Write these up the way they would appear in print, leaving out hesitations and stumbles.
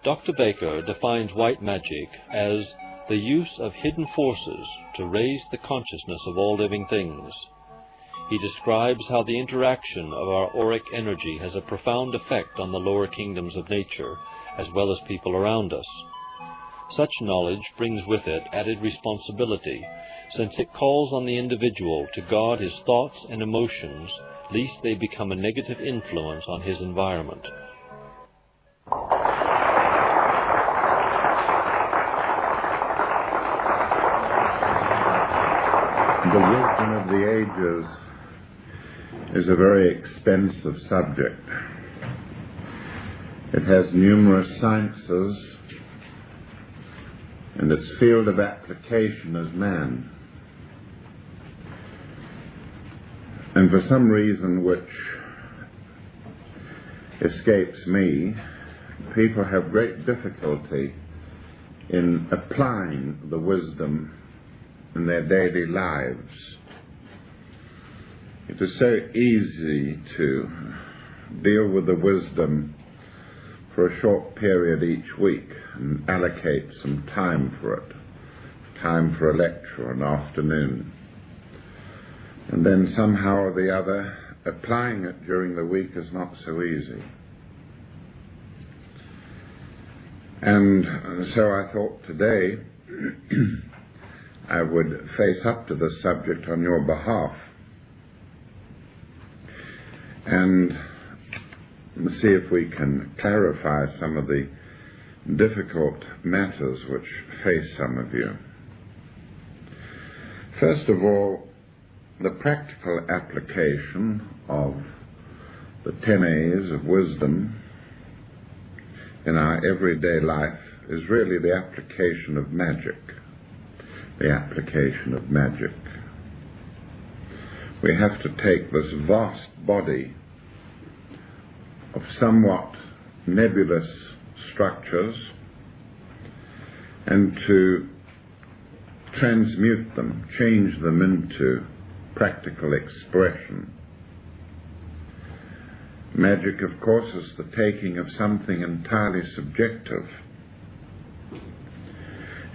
Dr. Baker defines white magic as the use of hidden forces to raise the consciousness of all living things. He describes how the interaction of our auric energy has a profound effect on the lower kingdoms of nature, as well as people around us. Such knowledge brings with it added responsibility, since it calls on the individual to guard his thoughts and emotions, lest they become a negative influence on his environment. The wisdom of the ages is a very expensive subject. It has numerous sciences, and its field of application is man. And for some reason which escapes me, people have great difficulty in applying the wisdom in their daily lives. It is so easy to deal with the wisdom for a short period each week and allocate some time for it, time for a lecture, an afternoon. And then somehow or the other, applying it during the week is not so easy. And so I thought today I would face up to this subject on your behalf and see if we can clarify some of the difficult matters which face some of you. First of all, the practical application of the 10 A's of wisdom in our everyday life is really the application of magic. The application of magic. We have to take this vast body of somewhat nebulous structures and to transmute them, change them into practical expression. Magic, of course, is the taking of something entirely subjective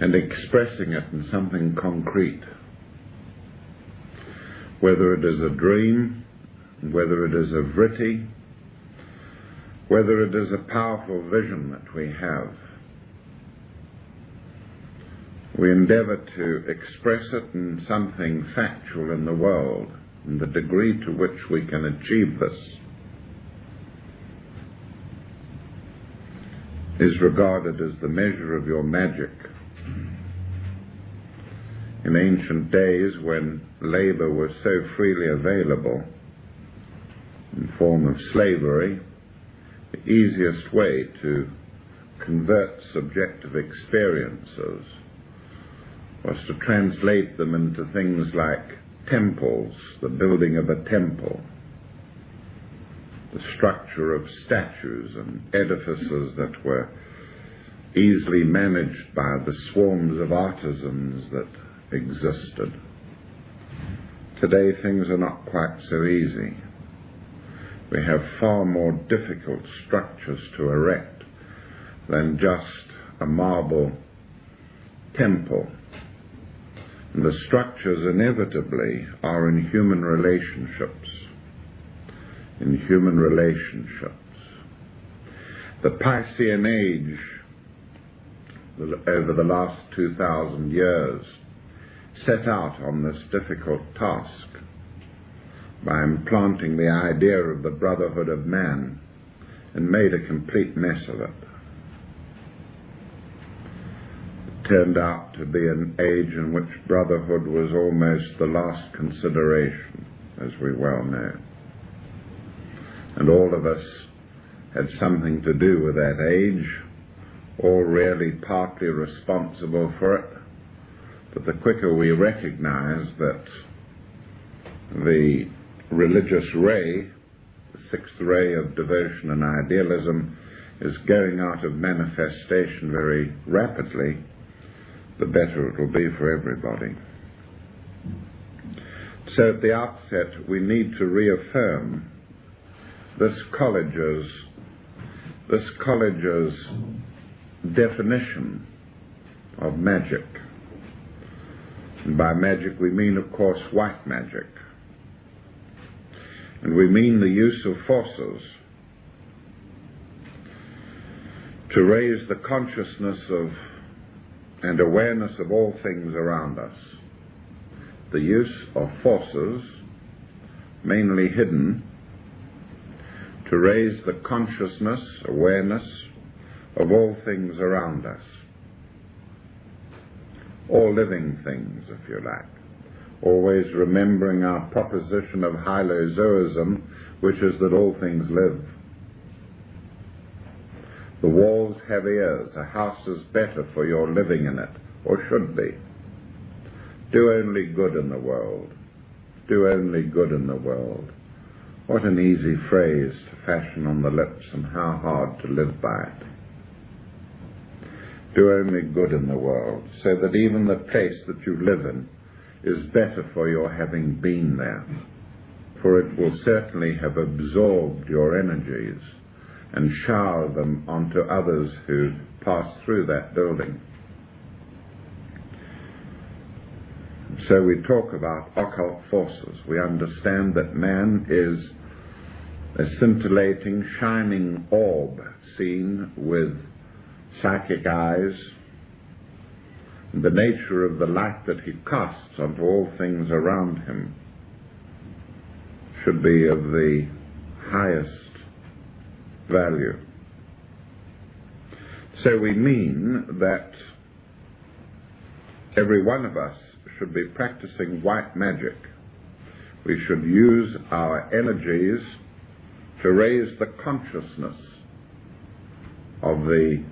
and expressing it in something concrete. Whether it is a dream, whether it is a vritti, whether it is a powerful vision that we have, we endeavor to express it in something factual in the world, and the degree to which we can achieve this is regarded as the measure of your magic. In ancient days, when labor was so freely available in the form of slavery, the easiest way to convert subjective experiences was to translate them into things like temples, the building of a temple, the structure of statues and edifices that were easily managed by the swarms of artisans that existed. Today things are not quite so easy. We have far more difficult structures to erect than just a marble temple. And the structures inevitably are in human relationships. In human relationships. The Piscean age, over the last 2,000 years, set out on this difficult task by implanting the idea of the brotherhood of man and made a complete mess of it. It turned out to be an age in which brotherhood was almost the last consideration, as we well know. And all of us had something to do with that age, all really partly responsible for it. But the quicker we recognize that the religious ray, the sixth ray of devotion and idealism, is going out of manifestation very rapidly, the better it will be for everybody. So at the outset, we need to reaffirm this college's definition of magic. And by magic we mean, of course, white magic. And we mean the use of forces to raise the consciousness of and awareness of all things around us. The use of forces, mainly hidden, to raise the consciousness, awareness of all things around us. All living things, if you like. Always remembering our proposition of hylozoism, which is that all things live. The walls have ears. A house is better for your living in it, or should be. Do only good in the world. Do only good in the world. What an easy phrase to fashion on the lips, and how hard to live by it. Do only good in the world, so that even the place that you live in is better for your having been there, for it will certainly have absorbed your energies and shower them onto others who pass through that building. So we talk about occult forces. We understand that man is a scintillating, shining orb seen with psychic eyes. The nature of the light that he casts onto all things around him should be of the highest value. So we mean that every one of us should be practicing white magic. We should use our energies to raise the consciousness of the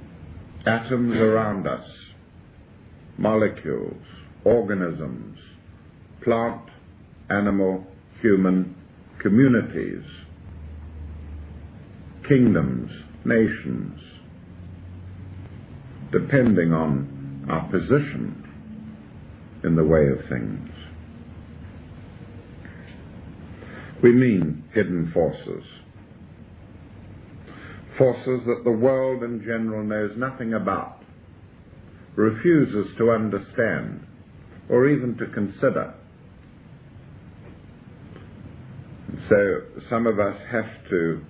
atoms around us, molecules, organisms, plant, animal, human, communities, kingdoms, nations, depending on our position in the way of things. We mean hidden forces. Forces that the world in general knows nothing about, refuses to understand, or even to consider. So some of us have to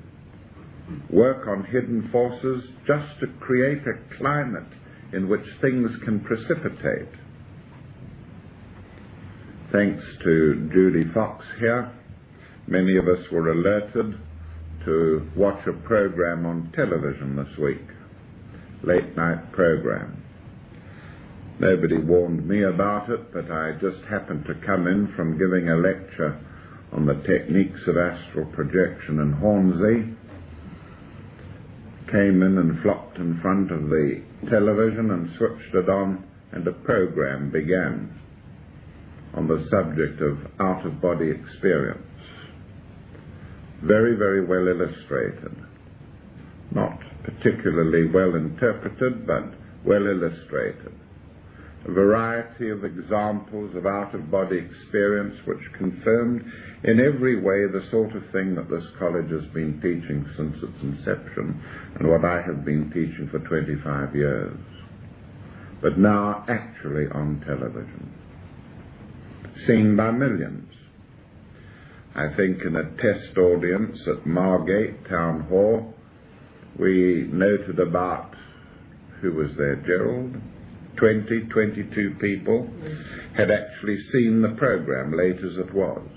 work on hidden forces just to create a climate in which things can precipitate. Thanks to Judy Fox here, many of us were alerted to watch a program on television this week, late night program. Nobody warned me about it, but I just happened to come in from giving a lecture on the techniques of astral projection in Hornsey. Came in and flopped in front of the television and switched it on, and a program began on the subject of out-of-body experience. Very, very well illustrated. Not particularly well interpreted, but well illustrated. A variety of examples of out-of-body experience which confirmed in every way the sort of thing that this college has been teaching since its inception, and what I have been teaching for 25 years. But now actually on television, seen by millions. I think in a test audience at Margate Town Hall, we noted about, who was there, Gerald? 22 people had actually seen the program, late as it was.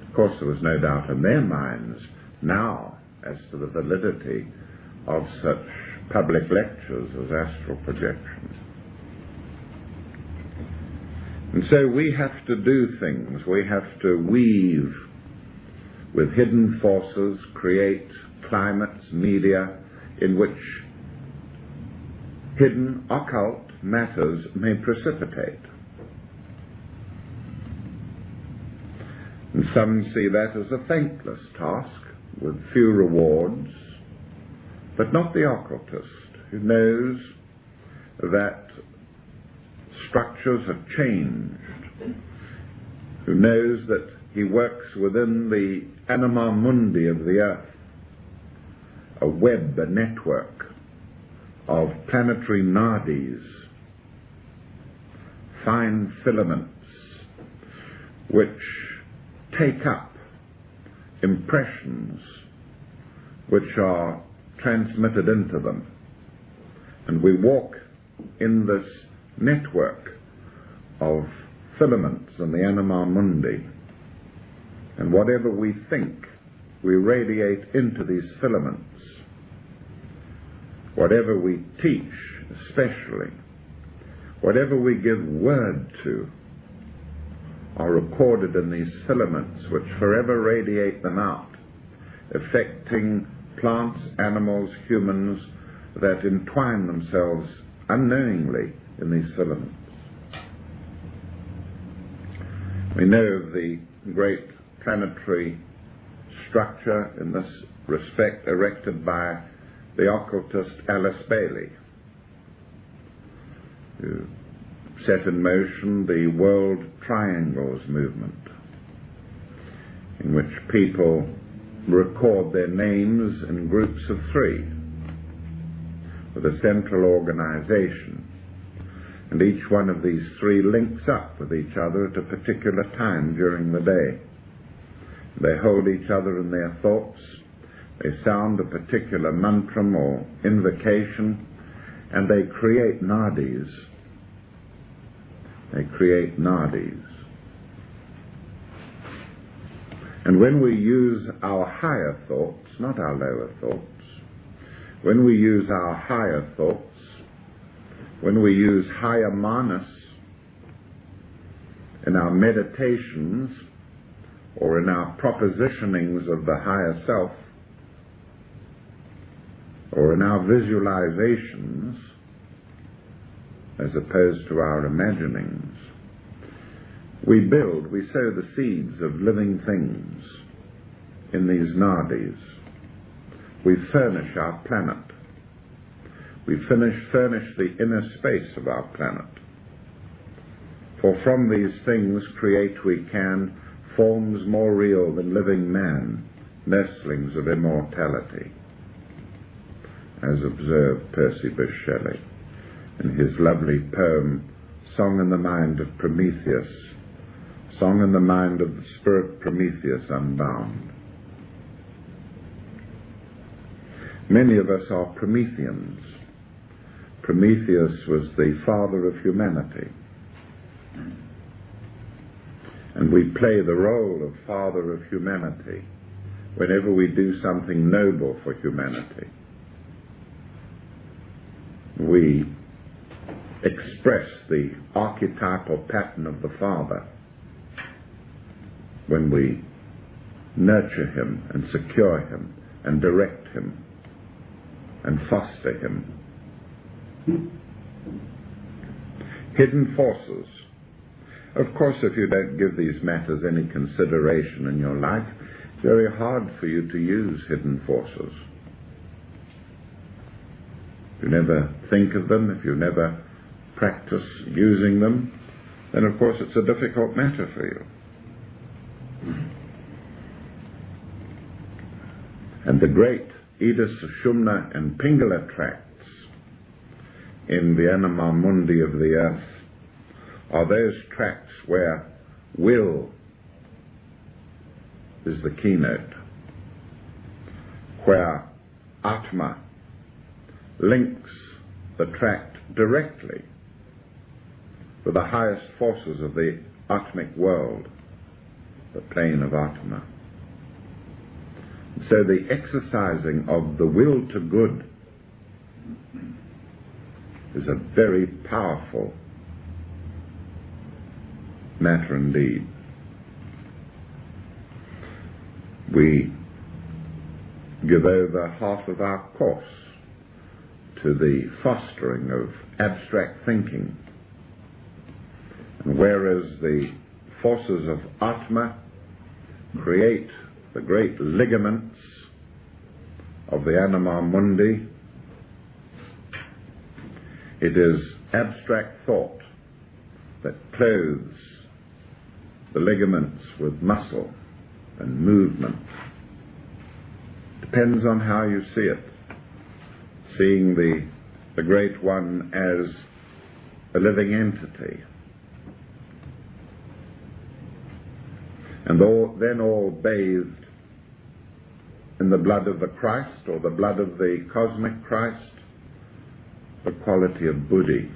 Of course, there was no doubt in their minds now as to the validity of such public lectures as astral projection. And so we have to do things. We have to weave with hidden forces, create climates, media, in which hidden occult matters may precipitate. And some see that as a thankless task with few rewards, but not the occultist, who knows that structures have changed, who knows that he works within the anima mundi of the earth, a web, a network of planetary nadis, fine filaments, which take up impressions which are transmitted into them. And we walk in this network of filaments in the anima mundi, and whatever we think, we radiate into these filaments. Whatever we teach, especially, whatever we give word to, are recorded in these filaments which forever radiate them out, affecting plants, animals, humans that entwine themselves unknowingly in these filaments. We know of the great planetary structure in this respect erected by the occultist Alice Bailey, who set in motion the World Triangles movement, in which people record their names in groups of 3 with a central organization, and each one of these 3 links up with each other at a particular time during the day. They hold each other in their thoughts, they sound a particular mantram or invocation, and they create nadis. They create nadis. And when we use our higher thoughts, not our lower thoughts, when we use our higher thoughts, when we use higher manas in our meditations or in our propositionings of the higher self, or in our visualizations, as opposed to our imaginings, we sow the seeds of living things in these nadis. We furnish our planet. We furnish the inner space of our planet. For from these things create we can forms more real than living man, nestlings of immortality, as observed Percy Bysshe Shelley in his lovely poem, Song in the Mind of Prometheus, Song in the Mind of the Spirit Prometheus Unbound. Many of us are Prometheans. Prometheus was the father of humanity, and we play the role of father of humanity whenever we do something noble for humanity. We express the archetypal pattern of the father when we nurture him and secure him and direct him and foster him. Hidden forces. Of course, if you don't give these matters any consideration in your life, it's very hard for you to use hidden forces. If you never think of them, if you never practice using them, then of course it's a difficult matter for you. And the great Ida Sushumna and Pingala tracts in the Anima Mundi of the earth are those tracts where will is the keynote, where Atma links the tract directly with the highest forces of the Atmic world, the plane of Atma. So the exercising of the will to good is a very powerful matter indeed. We give over half of our course to the fostering of abstract thinking, and whereas the forces of Atma create the great ligaments of the Anima Mundi, it is abstract thought that clothes the ligaments with muscle and movement. Depends on how you see it. Seeing the the Great One as a living entity. And then all bathed in the blood of the Christ, or the blood of the cosmic Christ, the quality of buddhi,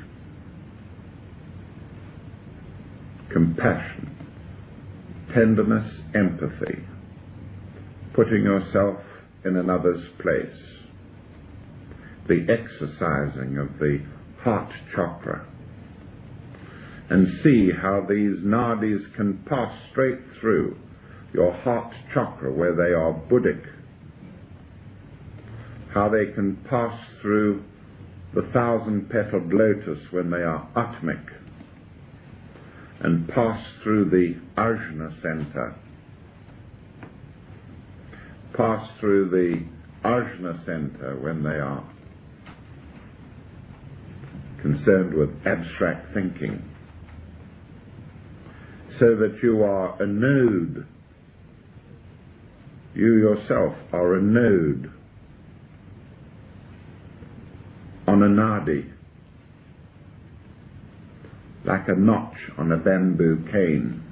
compassion, tenderness, empathy, putting yourself in another's place, the exercising of the heart chakra, and see how these nadis can pass straight through your heart chakra where they are buddhic, how they can pass through the 1,000-petaled lotus when they are atmic, and pass through the Ajna center, pass through the Ajna center when they are concerned with abstract thinking, so that you are a node. You yourself are a node on a nadi, like a notch on a bamboo cane,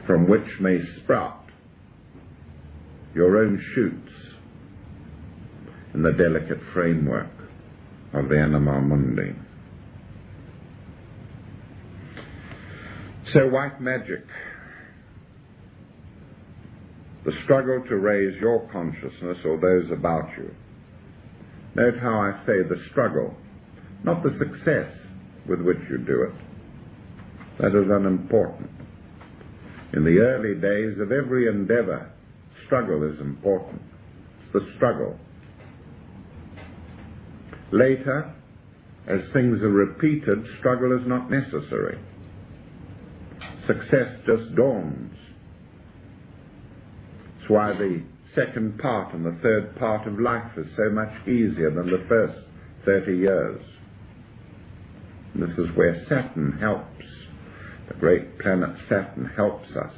from which may sprout your own shoots in the delicate framework of the Anima Mundi. So white magic, the struggle to raise your consciousness or those about you. Note how I say the struggle, not the success with which you do it. That is unimportant. In the early days of every endeavor, struggle is important. It's the struggle. Later, as things are repeated, struggle is not necessary. Success just dawns. It's why the second part and the third part of life is so much easier than the first 30 years. And this is where Saturn helps. The great planet Saturn helps us.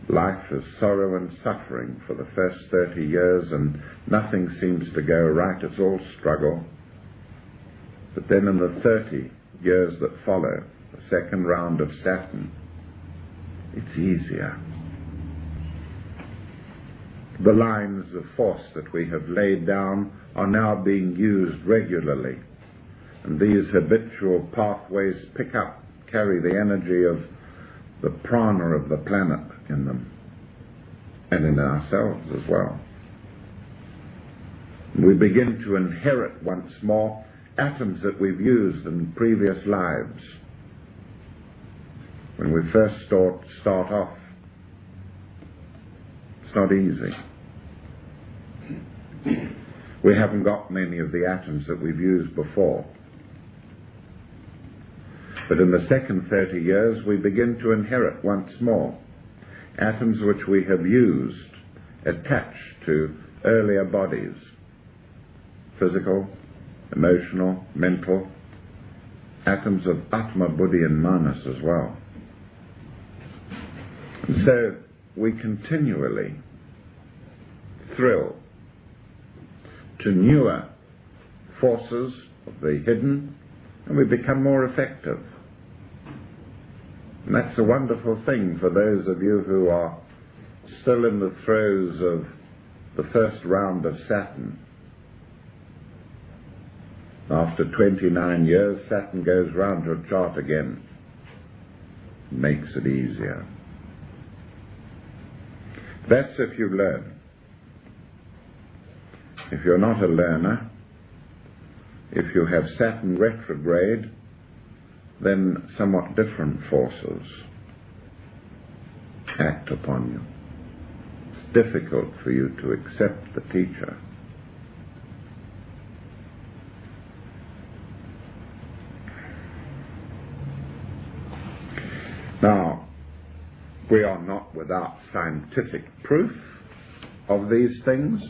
Life is sorrow and suffering for the first 30 years, and nothing seems to go right. It's all struggle. But then in the 30 years that follow, the second round of Saturn, it's easier. The lines of force that we have laid down are now being used regularly, and these habitual pathways carry the energy of the prana of the planet in them, and in ourselves as well. We begin to inherit once more atoms that we've used in previous lives. When we first start off, it's not easy. We haven't got many of the atoms that we've used before. But in the second 30 years, we begin to inherit once more atoms which we have used attached to earlier bodies, physical, emotional, mental, atoms of Atma, Buddhi and Manas as well. And so we continually thrill to newer forces of the hidden, and we become more effective. And that's a wonderful thing for those of you who are still in the throes of the first round of Saturn. After 29 years, Saturn goes round your chart again. Makes it easier. That's if you learn. If you're not a learner, if you have Saturn retrograde, then somewhat different forces act upon you. It's difficult for you to accept the teacher. Now, we are not without scientific proof of these things.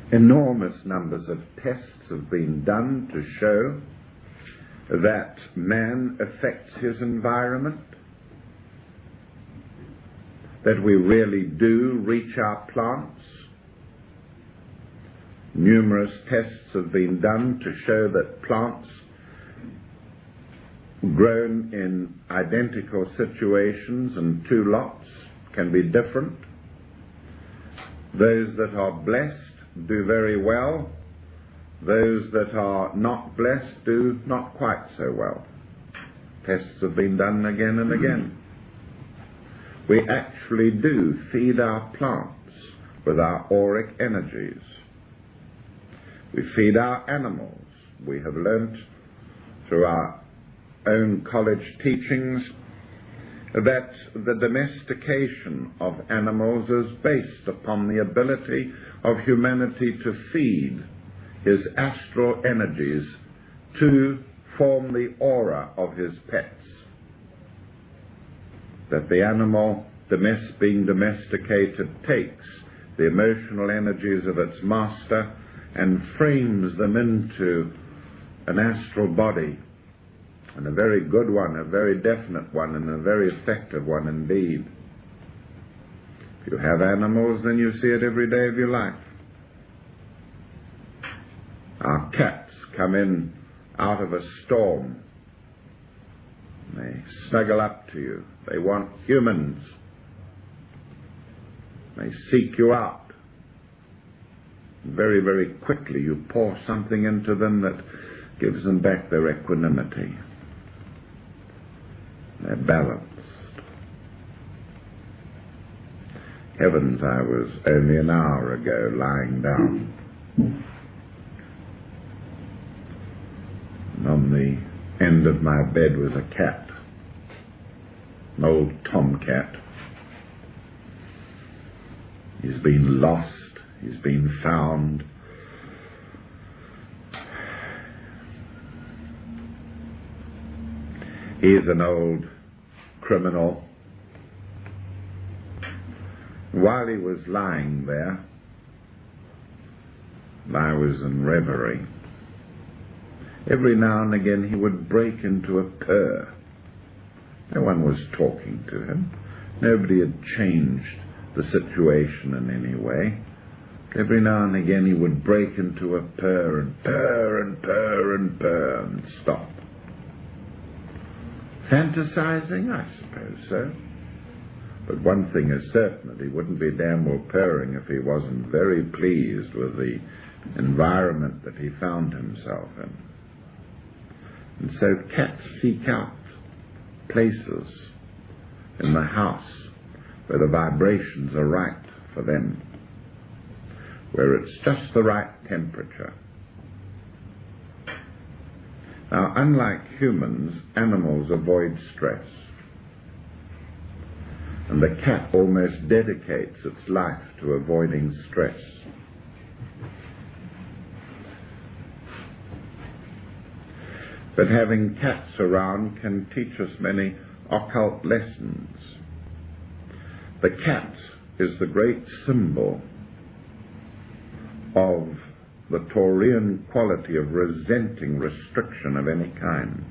Enormous numbers of tests have been done to show that man affects his environment. that we really do reach our plants. Numerous tests have been done to show that plants grown in identical situations and two lots can be different. Those that are blessed do very well. Those that are not blessed do not quite so well. Tests have been done again and again. We actually do feed our plants with our auric energies. We feed our animals. We have learnt through our own college teachings that the domestication of animals is based upon the ability of humanity to feed his astral energies to form the aura of his pets. That the animal, being domesticated, takes the emotional energies of its master and frames them into an astral body, and a very good one, a very definite one, and a very effective one indeed. If you have animals, then you see it every day of your life. Our cats come in out of a storm. They snuggle up to you. They want humans. They seek you out. Very, very quickly you pour something into them that gives them back their equanimity. They're balanced. Heavens, I was only an hour ago lying down. And on the end of my bed was a cat, an old tomcat. He's been lost, he's been found. He's an old criminal. While he was lying there, I was in reverie. Every now and again he would break into a purr. No one was talking to him. Nobody had changed the situation in any way. Every now and again he would break into a purr and purr and purr and purr and stop. Fantasizing? I suppose so. But one thing is certain, that he wouldn't be damn well purring if he wasn't very pleased with the environment that he found himself in. And so cats seek out places in the house where the vibrations are right for them, where it's just the right temperature. Now, unlike humans, animals avoid stress. And the cat almost dedicates its life to avoiding stress. But having cats around can teach us many occult lessons. The cat is the great symbol of the Taurian quality of resenting restriction of any kind.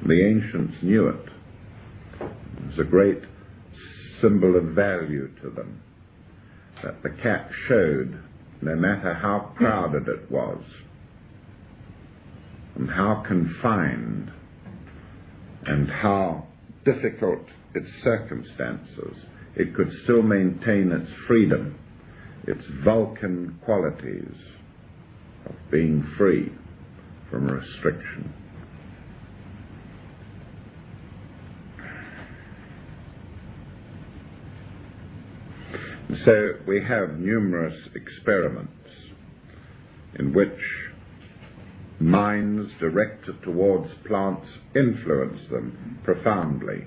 The ancients knew it. It was a great symbol of value to them, that the cat showed, no matter how crowded it was, and how confined, and how difficult its circumstances, it could still maintain its freedom, its Vulcan qualities of being free from restriction. And so we have numerous experiments in which minds directed towards plants influence them profoundly.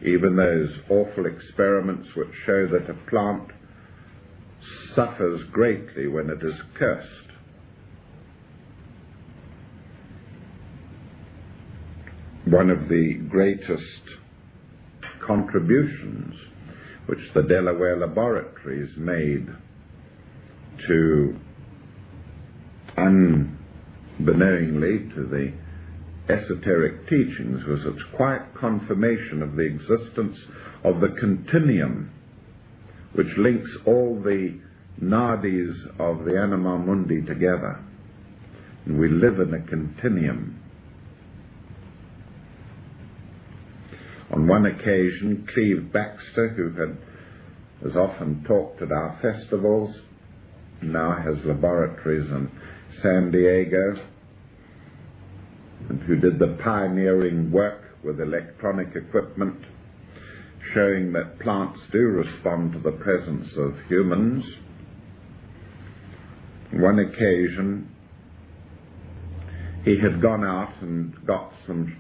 Even those awful experiments which show that a plant suffers greatly when it is cursed. One of the greatest contributions which the Delaware laboratories made to, unbeknowingly to the esoteric teachings was its quiet confirmation of the existence of the continuum which links all the nadis of the anima mundi together. And we live in a continuum. On one occasion, Cleve Baxter, who has often talked at our festivals, now has laboratories in San Diego, and who did the pioneering work with electronic equipment, showing that plants do respond to the presence of humans. On one occasion, he had gone out and got some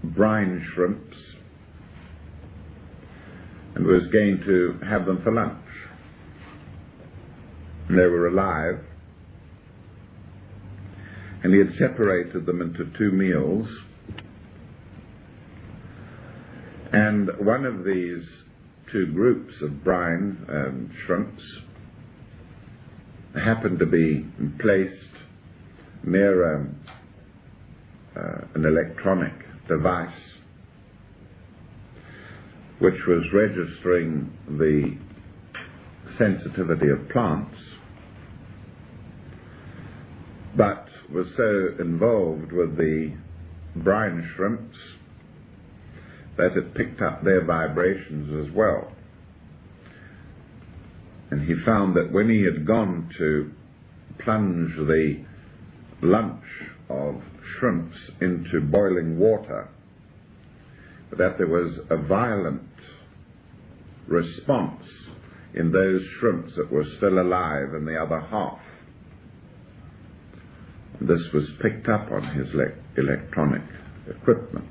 brine shrimps and was going to have them for lunch. And they were alive, and he had separated them into 2 meals, and one of these 2 groups of brine shrimps happened to be placed near an electronic device which was registering the sensitivity of plants, but was so involved with the brine shrimps that it picked up their vibrations as well. And he found that when he had gone to plunge the lunch of shrimps into boiling water, that there was a violent response in those shrimps that were still alive in the other half. This was picked up on his electronic equipment,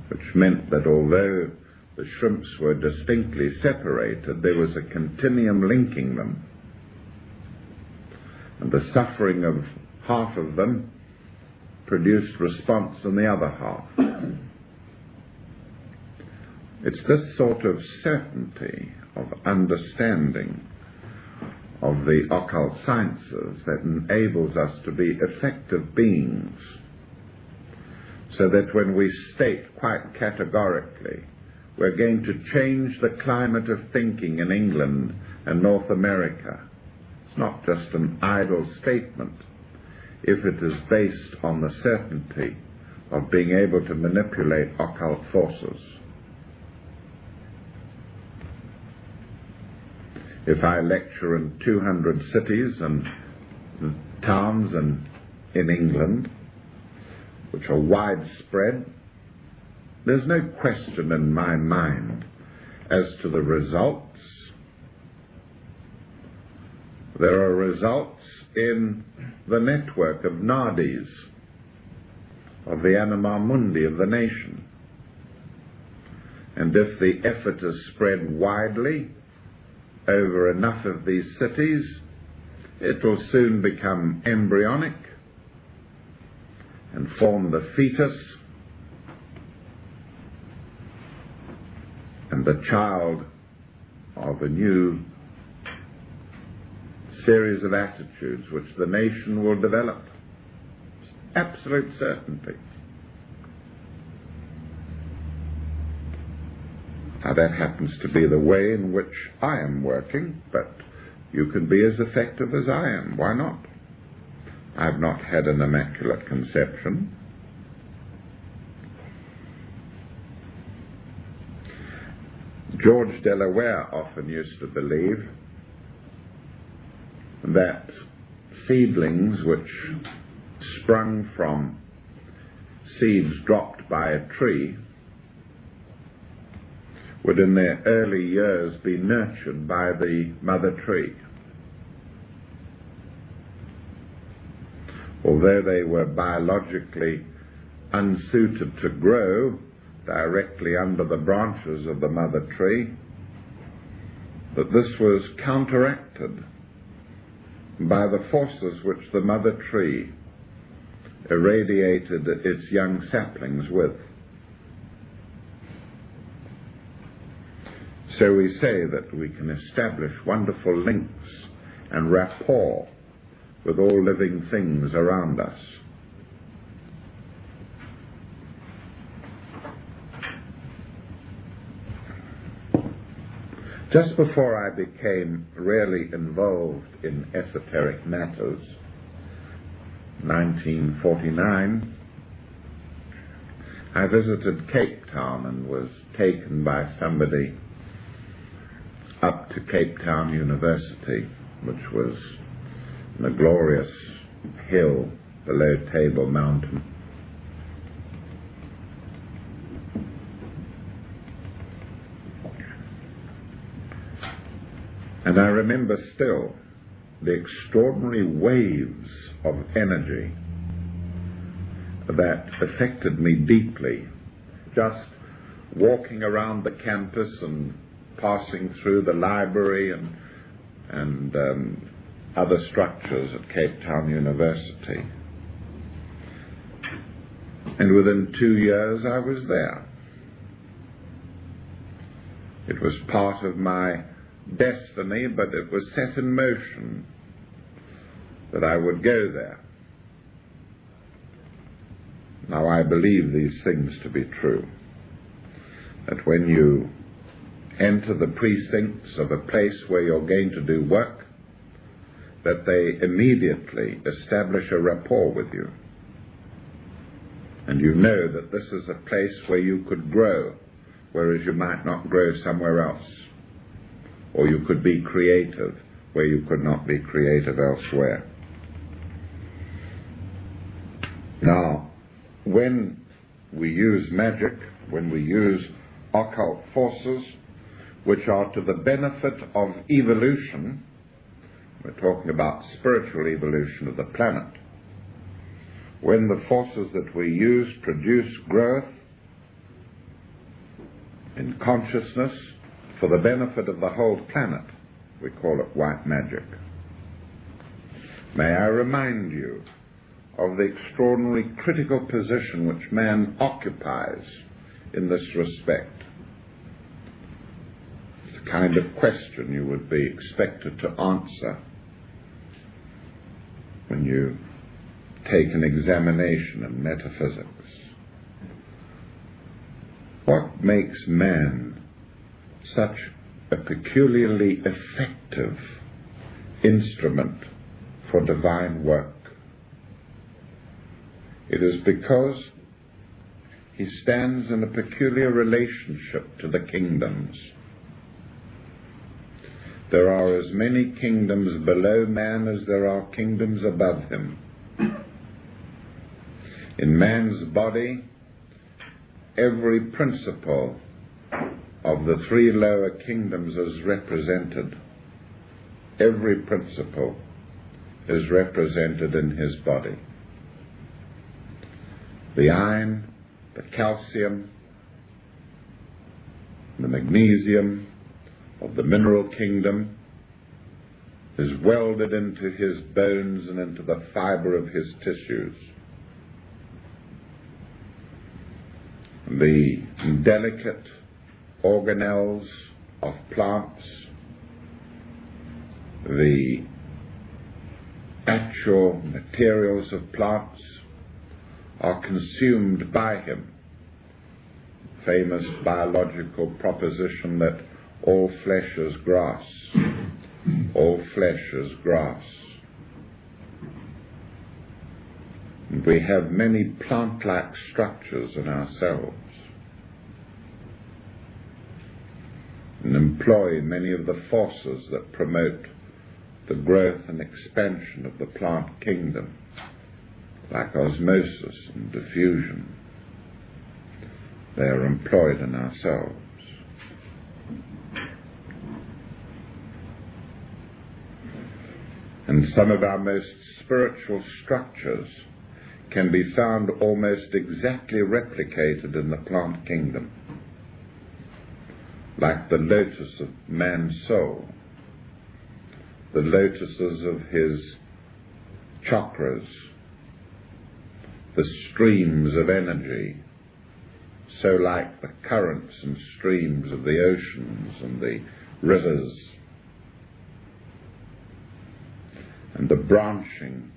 which meant that although the shrimps were distinctly separated, there was a continuum linking them, and the suffering of half of them produced response in the other half. It's this sort of certainty of understanding of the occult sciences that enables us to be effective beings, so that when we state quite categorically we're going to change the climate of thinking in England and North America, it's not just an idle statement if it is based on the certainty of being able to manipulate occult forces. If I lecture in 200 cities and towns in England, which are widespread, there's no question in my mind as to the results. There are results in the network of nadis, of the anima mundi of the nation. And if the effort is spread widely over enough of these cities, it will soon become embryonic and form the fetus and the child of a new series of attitudes which the nation will develop. Absolute certainty. Now that happens to be the way in which I am working, but you can be as effective as I am. Why not? I've not had an immaculate conception. George Delaware often used to believe that seedlings which sprung from seeds dropped by a tree would in their early years be nurtured by the mother tree. Although they were biologically unsuited to grow directly under the branches of the mother tree, that this was counteracted by the forces which the mother tree irradiated its young saplings with. So we say that we can establish wonderful links and rapport with all living things around us. Just before I became really involved in esoteric matters, 1949, I visited Cape Town and was taken by somebody up to Cape Town University, which was on a glorious hill below Table Mountain. And I remember still the extraordinary waves of energy that affected me deeply, just walking around the campus and passing through the library and other structures at Cape Town University. And within 2 years I was there. It was part of my destiny, but it was set in motion that I would go there. Now I believe these things to be true, that when you enter the precincts of a place where you're going to do work, that they immediately establish a rapport with you. And you know that this is a place where you could grow, whereas you might not grow somewhere else. Or you could be creative where you could not be creative elsewhere. Now, when we use magic, when we use occult forces, which are to the benefit of evolution, we're talking about spiritual evolution of the planet, when the forces that we use produce growth in consciousness for the benefit of the whole planet, we call it white magic. May I remind you of the extraordinary critical position which man occupies in this respect. It's the kind of question you would be expected to answer when you take an examination in metaphysics. What makes man such a peculiarly effective instrument for divine work? It is because he stands in a peculiar relationship to the kingdoms. There are as many kingdoms below man as there are kingdoms above him. In man's body, every principle of the three lower kingdoms is represented. Every principle is represented in his body. The iron, the calcium, the magnesium of the mineral kingdom is welded into his bones and into the fiber of his tissues. The delicate organelles of plants, the actual materials of plants are consumed by him. Famous biological proposition that all flesh is grass. All flesh is grass. And we have many plant-like structures in ourselves, and employ many of the forces that promote the growth and expansion of the plant kingdom, like osmosis and diffusion. They are employed in ourselves. And some of our most spiritual structures can be found almost exactly replicated in the plant kingdom, like the lotus of man's soul, the lotuses of his chakras, the streams of energy, so like the currents and streams of the oceans and the rivers, and the branching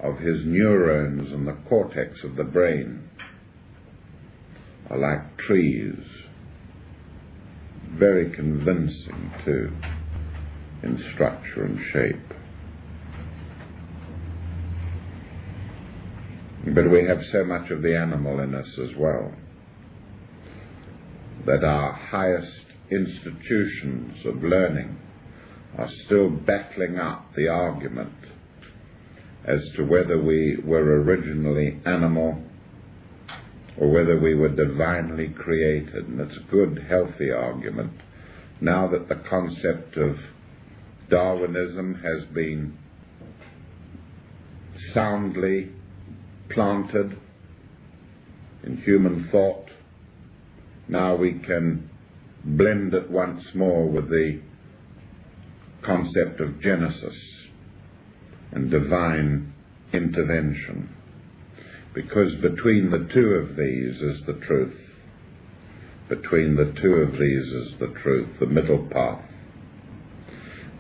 of his neurons and the cortex of the brain are like trees, very convincing too in structure and shape. But we have so much of the animal in us as well, that our highest institutions of learning are still battling up the argument as to whether we were originally animal or whether we were divinely created. And it's a good, healthy argument now that the concept of Darwinism has been soundly planted in human thought. Now we can blend it once more with the concept of Genesis and divine intervention, because between the two of these is the truth. Between the two of these is the truth, the middle path.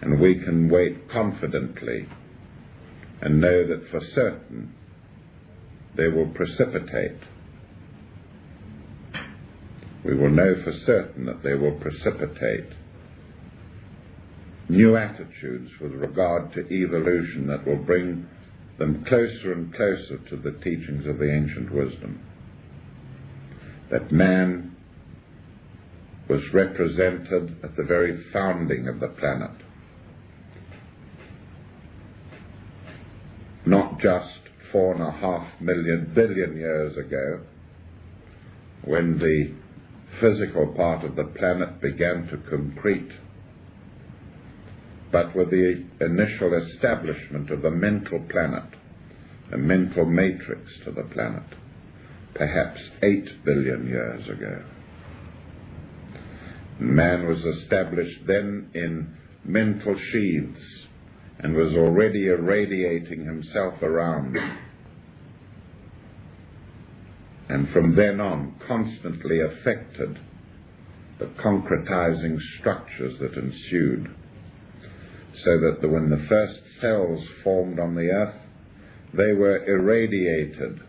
And we can wait confidently and know that for certain they will precipitate. We will know for certain that they will precipitate new attitudes with regard to evolution that will bring them closer and closer to the teachings of the ancient wisdom. That man was represented at the very founding of the planet, not just 4.5 billion years ago, when the physical part of the planet began to concrete, but with the initial establishment of the mental planet, a mental matrix to the planet, perhaps 8 billion years ago. Man was established then in mental sheaths and was already irradiating himself around, and from then on constantly affected the concretizing structures that ensued, so that when the first cells formed on the earth, they were irradiated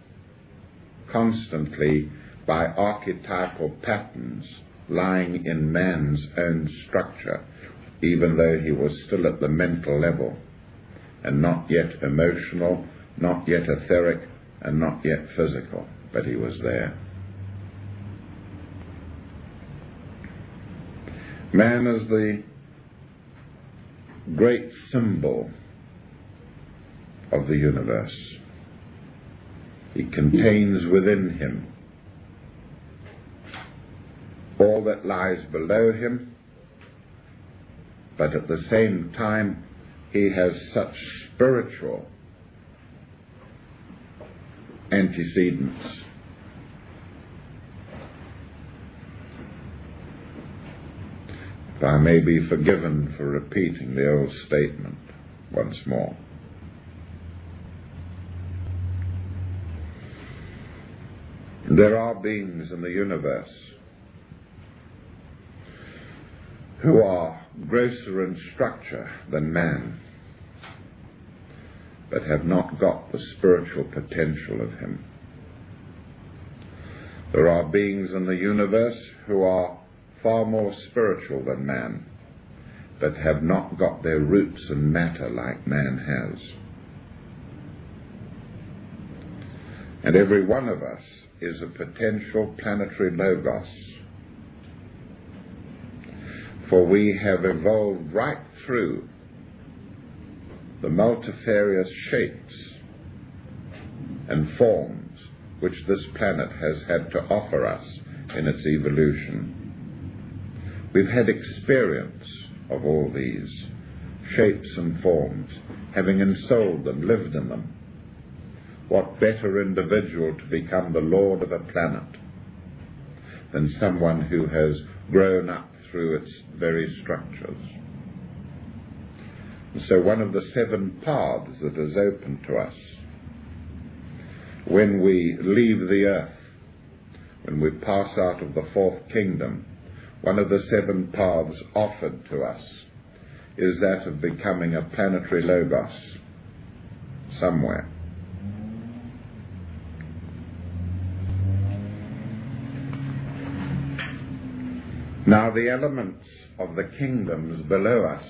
constantly by archetypal patterns lying in man's own structure, even though he was still at the mental level and not yet emotional, not yet etheric, and not yet physical, but he was there. Man is the great symbol of the universe. He contains within him all that lies below him, but at the same time he has such spiritual antecedents. If I may be forgiven for repeating the old statement once more. There are beings in the universe who are grosser in structure than man, but have not got the spiritual potential of him. There are beings in the universe who are far more spiritual than man, but have not got their roots in matter like man has. And every one of us is a potential planetary logos, for we have evolved right through the multifarious shapes and forms which this planet has had to offer us in its evolution. We've had experience of all these shapes and forms, having ensouled them, lived in them. What better individual to become the lord of a planet than someone who has grown up through its very structures? And so one of the 7 paths that is open to us when we leave the earth, when we pass out of the 4th kingdom, one of the 7 paths offered to us is that of becoming a planetary logos somewhere. Now the elements of the kingdoms below us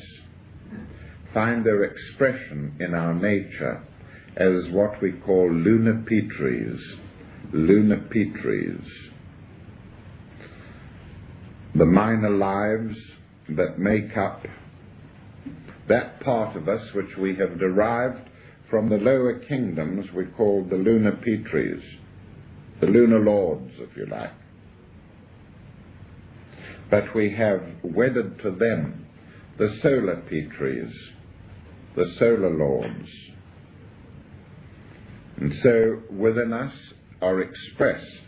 find their expression in our nature as what we call lunapetres. Lunapetres. The minor lives that make up that part of us which we have derived from the lower kingdoms we call the lunapetres, the lunar lords, if you like. But we have wedded to them the solar petres, the solar lords. And so within us are expressed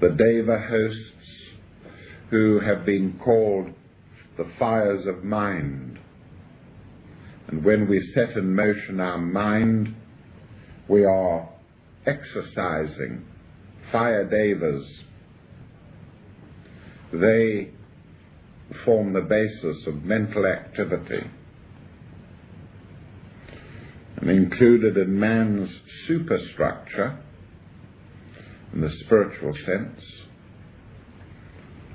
the Deva hosts who have been called the fires of mind. And when we set in motion our mind, we are exercising fire devas. They form the basis of mental activity. And included in man's superstructure, in the spiritual sense,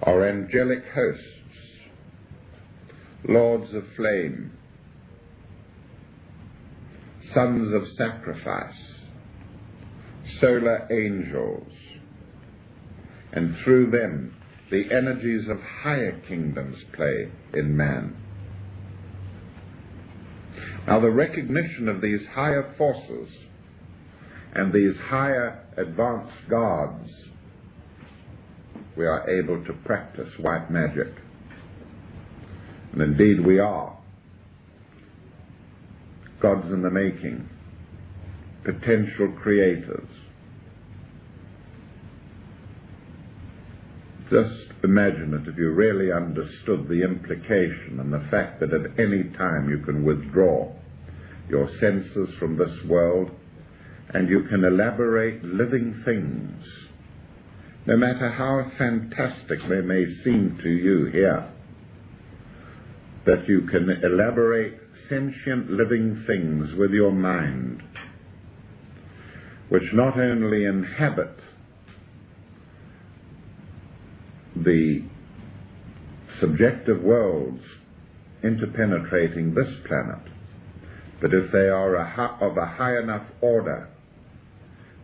are angelic hosts, lords of flame, sons of sacrifice, solar angels, and through them the energies of higher kingdoms play in man. Now the recognition of these higher forces and these higher advanced gods, we are able to practice white magic. And indeed we are gods in the making, potential creators. Just imagine it if you really understood the implication and the fact that at any time you can withdraw your senses from this world and you can elaborate living things, no matter how fantastic they may seem to you here, that you can elaborate sentient living things with your mind, which not only inhabit the subjective worlds interpenetrating this planet, but if they are of a high enough order,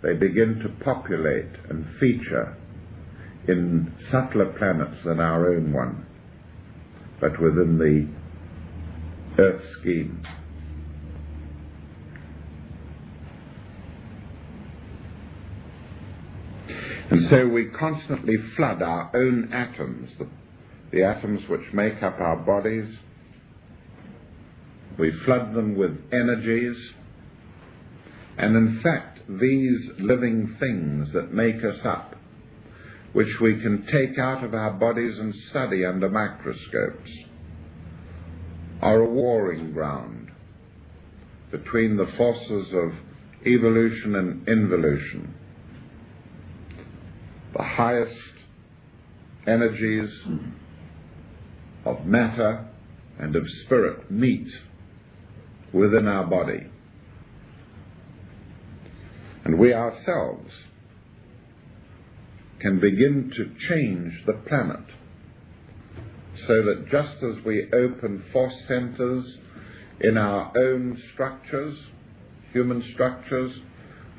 they begin to populate and feature in subtler planets than our own one, but within the Earth scheme. And so we constantly flood our own atoms, the atoms which make up our bodies. We flood them with energies, and in fact these living things that make us up, which we can take out of our bodies and study under microscopes, are a warring ground between the forces of evolution and involution. The highest energies of matter and of spirit meet within our body. And we ourselves can begin to change the planet so that just as we open force centers in our own structures, human structures,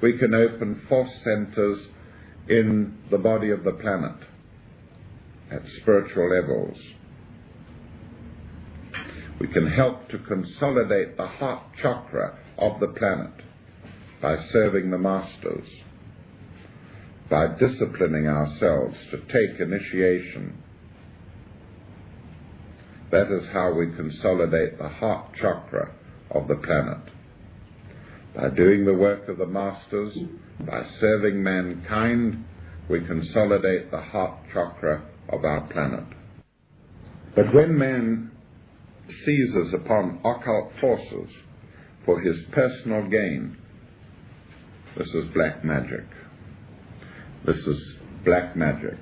we can open force centers in the body of the planet at spiritual levels. We can help to consolidate the heart chakra of the planet by serving the masters, by disciplining ourselves to take initiation. That is how we consolidate the heart chakra of the planet. By doing the work of the masters, by serving mankind, we consolidate the heart chakra of our planet. But when man seizes upon occult forces for his personal gain, this is black magic. This is black magic.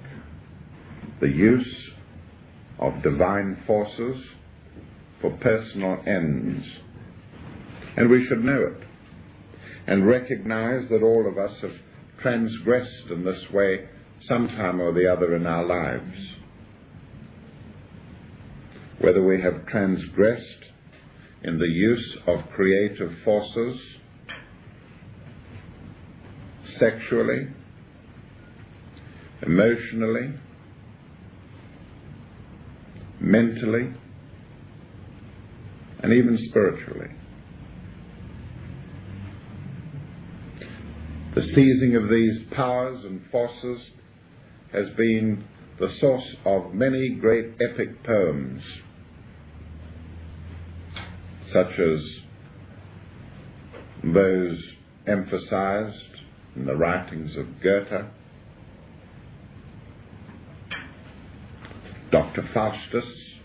The use of divine forces for personal ends. And we should know it and recognize that all of us have transgressed in this way sometime or the other in our lives. whether we have transgressed in the use of creative forces, sexually, emotionally, mentally, and even spiritually. The seizing of these powers and forces has been the source of many great epic poems, such as those emphasized in the writings of Goethe, Dr. Faustus,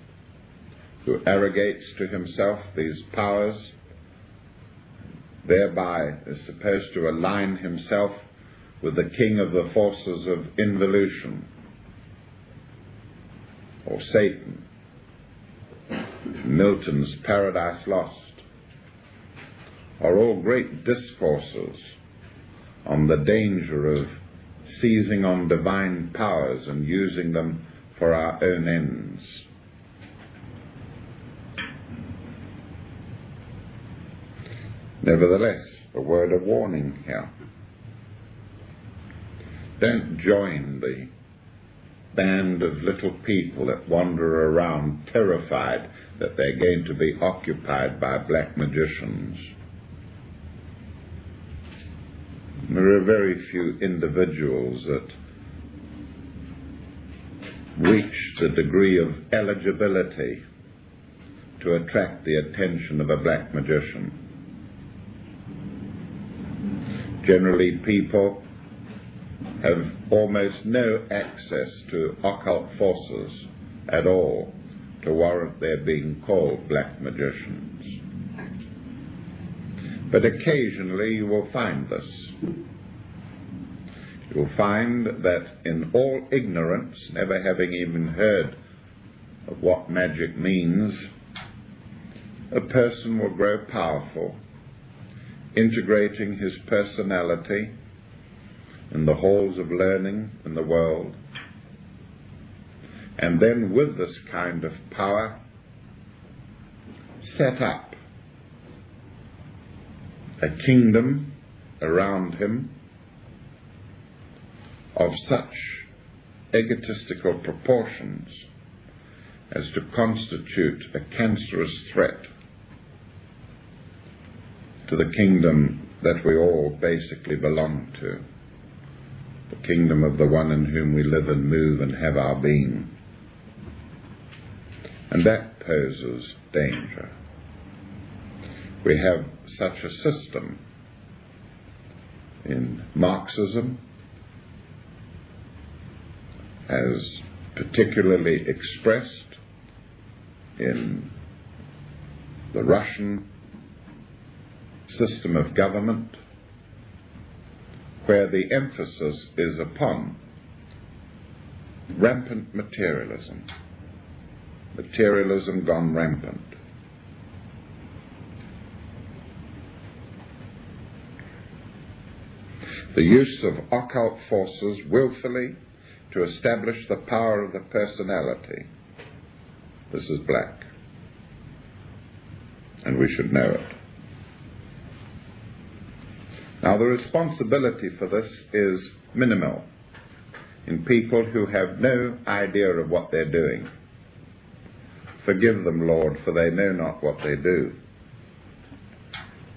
who arrogates to himself these powers, thereby is supposed to align himself with the king of the forces of involution, or Satan. Milton's Paradise Lost are all great discourses on the danger of seizing on divine powers and using them for our own ends. Nevertheless, a word of warning here. Don't join the band of little people that wander around terrified that they're going to be occupied by black magicians. There are very few individuals that reach the degree of eligibility to attract the attention of a black magician. Generally, people have almost no access to occult forces at all to warrant their being called black magicians. But occasionally you will find this. You will find that in all ignorance, never having even heard of what magic means, a person will grow powerful, integrating his personality in the halls of learning in the world, and then with this kind of power set up a kingdom around him of such egotistical proportions as to constitute a cancerous threat to the kingdom that we all basically belong to, the kingdom of the one in whom we live and move and have our being. And that poses danger. We have such a system in Marxism, as particularly expressed in the Russian system of government, where the emphasis is upon rampant materialism, materialism gone rampant. The use of occult forces willfully to establish the power of the personality. This is black, and we should know it. Now, the responsibility for this is minimal in people who have no idea of what they're doing. Forgive them, Lord, for they know not what they do.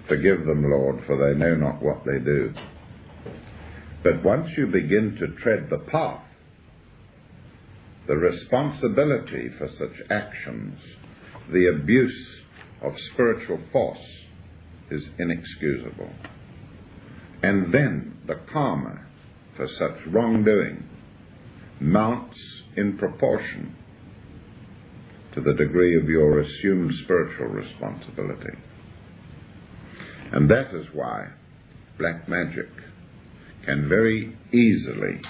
Forgive them, Lord, for they know not what they do. But once you begin to tread the path, the responsibility for such actions, the abuse of spiritual force, is inexcusable. And then the karma for such wrongdoing mounts in proportion to the degree of your assumed spiritual responsibility. And that is why black magic can very easily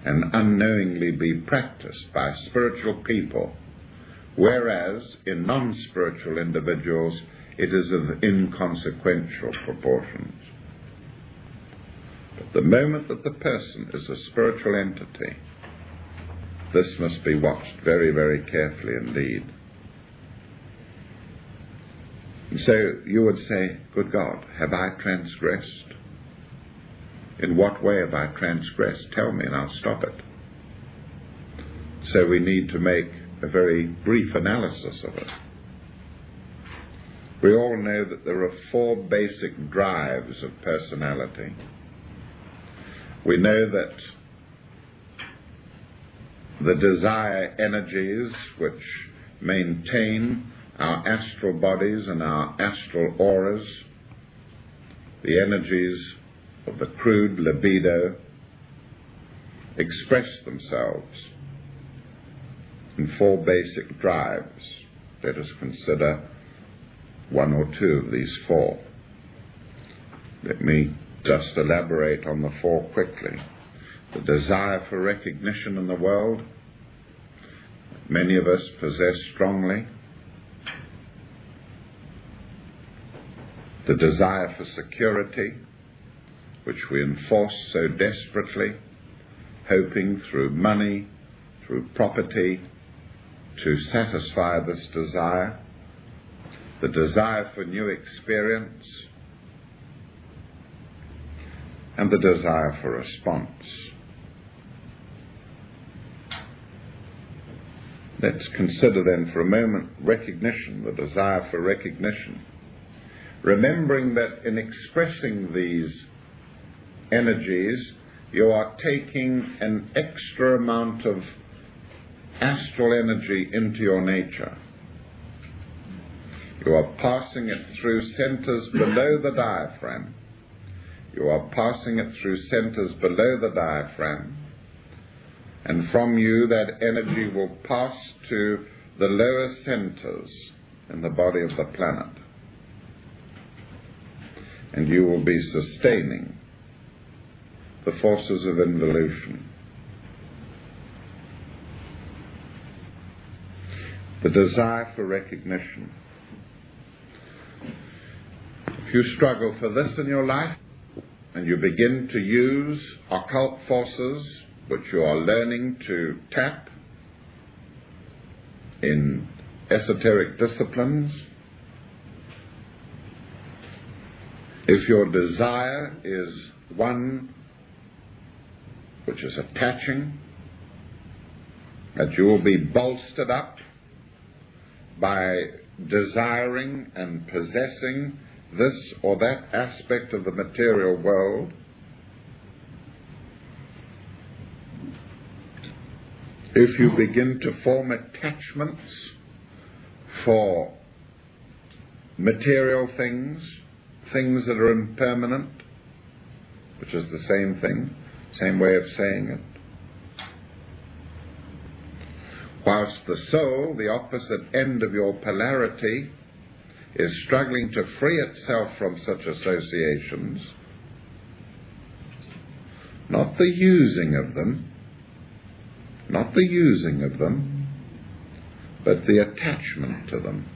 and unknowingly be practiced by spiritual people, whereas in non-spiritual individuals it is of inconsequential proportions. But the moment that the person is a spiritual entity, this must be watched very, very carefully indeed. And so you would say, good God, have I transgressed? In what way have I transgressed? Tell me and I'll stop it. So we need to make a very brief analysis of it. We all know that there are 4 basic drives of personality. We know that the desire energies which maintain our astral bodies and our astral auras, the energies of the crude libido, express themselves in 4 basic drives. Let us consider 1 or 2 of these 4. Let me just elaborate on the 4 quickly. The desire for recognition in the world, many of us possess strongly. The desire for security, which we enforce so desperately, hoping through money, through property, to satisfy this desire. The desire for new experience, and the desire for response. Let's consider then for a moment recognition, the desire for recognition. Remembering that in expressing these energies, you are taking an extra amount of astral energy into your nature. You are passing it through centers below the diaphragm. You are passing it through centers below the diaphragm, and from you that energy will pass to the lower centers in the body of the planet, and you will be sustaining the forces of involution. The desire for recognition. If you struggle for this in your life, and you begin to use occult forces which you are learning to tap in esoteric disciplines, if your desire is one which is attaching, that you will be bolstered up by desiring and possessing this or that aspect of the material world, if you begin to form attachments for material things, things that are impermanent, which is the same thing, same way of saying it, whilst the soul, the opposite end of your polarity, is struggling to free itself from such associations, not the using of them, but the attachment to them,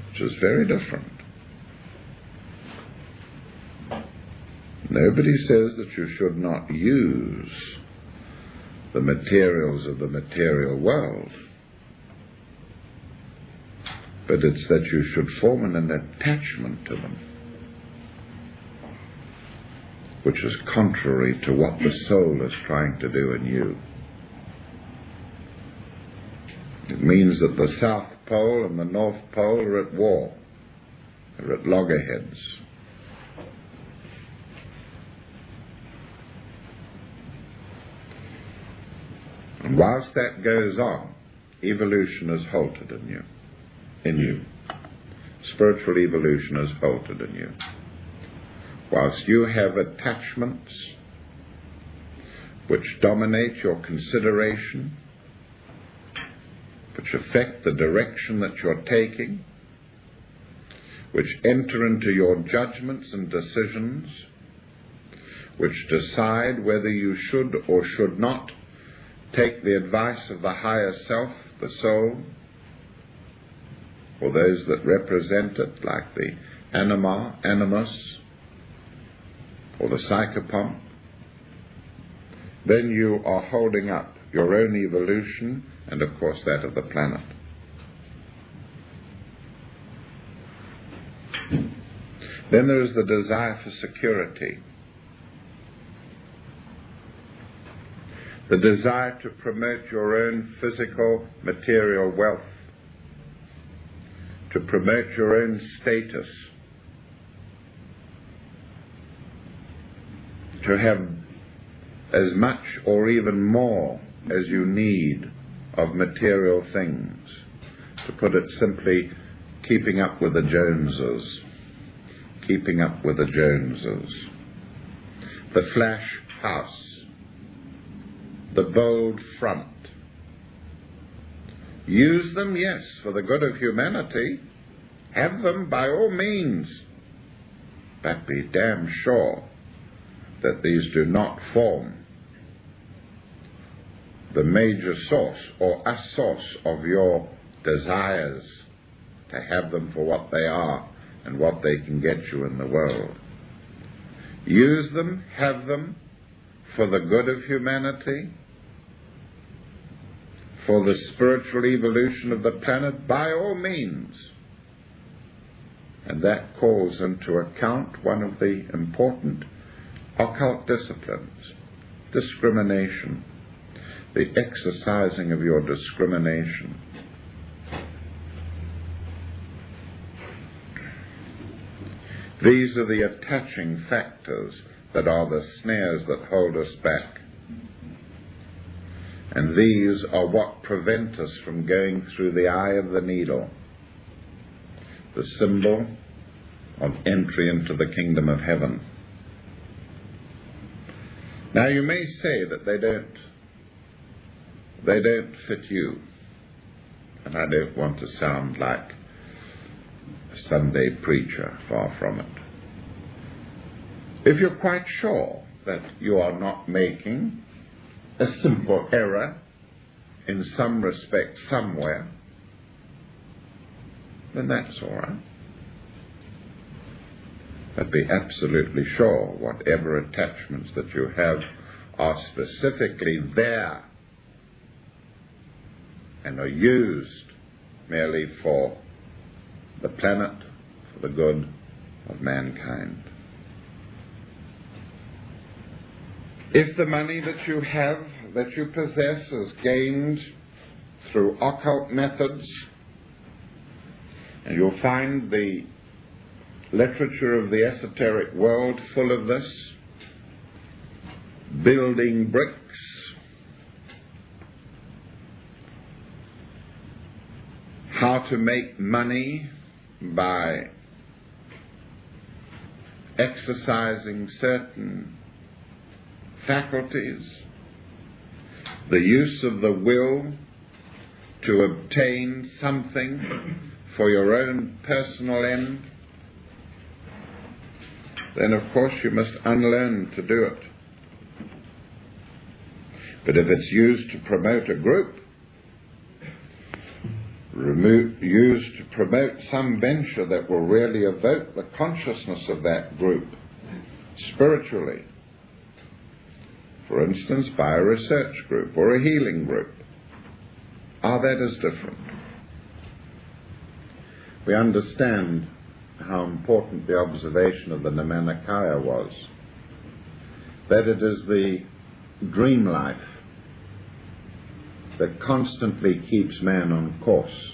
which is very different. Nobody says that you should not use the materials of the material world, but it's that you should form an attachment to them, which is contrary to what the soul is trying to do in you. It means that the South Pole and the North Pole are at war, are at loggerheads. And whilst that goes on, evolution is halted in you. Spiritual evolution is halted in you. Whilst you have attachments which dominate your consideration, which affect the direction that you're taking, which enter into your judgments and decisions, which decide whether you should or should not take the advice of the higher self, the soul, or those that represent it, like the anima, animus, or the psychopomp, then you are holding up your own evolution and, of course, that of the planet. Then there is the desire for security, the desire to promote your own physical, material wealth, to promote your own status, to have as much or even more as you need of material things. To put it simply, keeping up with the Joneses. Keeping up with the Joneses. The flash house. The bold front. Use them, yes, for the good of humanity. Have them by all means. But be damn sure that these do not form the major source or a source of your desires to have them for what they are and what they can get you in the world. Use them, have them for the good of humanity, for the spiritual evolution of the planet, by all means. And that calls into account one of the important occult disciplines, discrimination, the exercising of your discrimination. These are the attaching factors that are the snares that hold us back. And these are what prevent us from going through the eye of the needle, the symbol of entry into the kingdom of heaven. Now you may say that they don't fit you, and I don't want to sound like a Sunday preacher, far from it. If you're quite sure that you are not making a simple error in some respect somewhere, then that's all right. But be absolutely sure whatever attachments that you have are specifically there and are used merely for the planet, for the good of mankind. If the money that you have, that you possess, is gained through occult methods, and you'll find the literature of the esoteric world full of this, building bricks, how to make money by exercising certain faculties, the use of the will to obtain something for your own personal end, then of course you must unlearn to do it. But if it's used to promote a group, used to promote some venture that will really evoke the consciousness of that group spiritually, for instance by a research group or a healing group, that is different. We understand how important the observation of the Namanicaya was, that it is the dream life that constantly keeps man on course,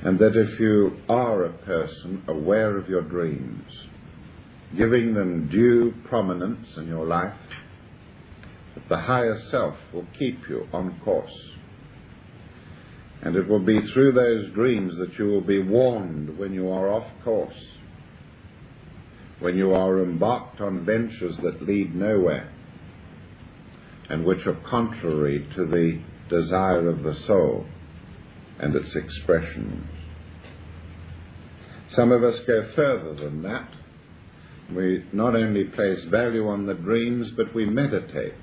and that if you are a person aware of your dreams, giving them due prominence in your life, that the higher self will keep you on course. And it will be through those dreams that you will be warned when you are off course, when you are embarked on ventures that lead nowhere and which are contrary to the desire of the soul and its expressions. Some of us go further than that. We not only place value on the dreams, but we meditate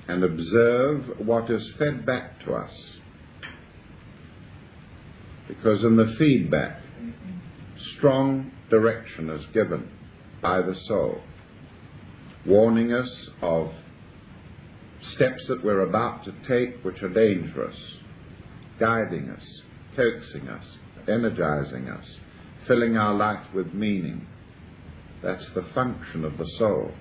and observe what is fed back to us. Because in the feedback, strong direction is given by the soul, warning us of steps that we're about to take which are dangerous, guiding us, coaxing us, energizing us, filling our life with meaning. That's the function of the soul.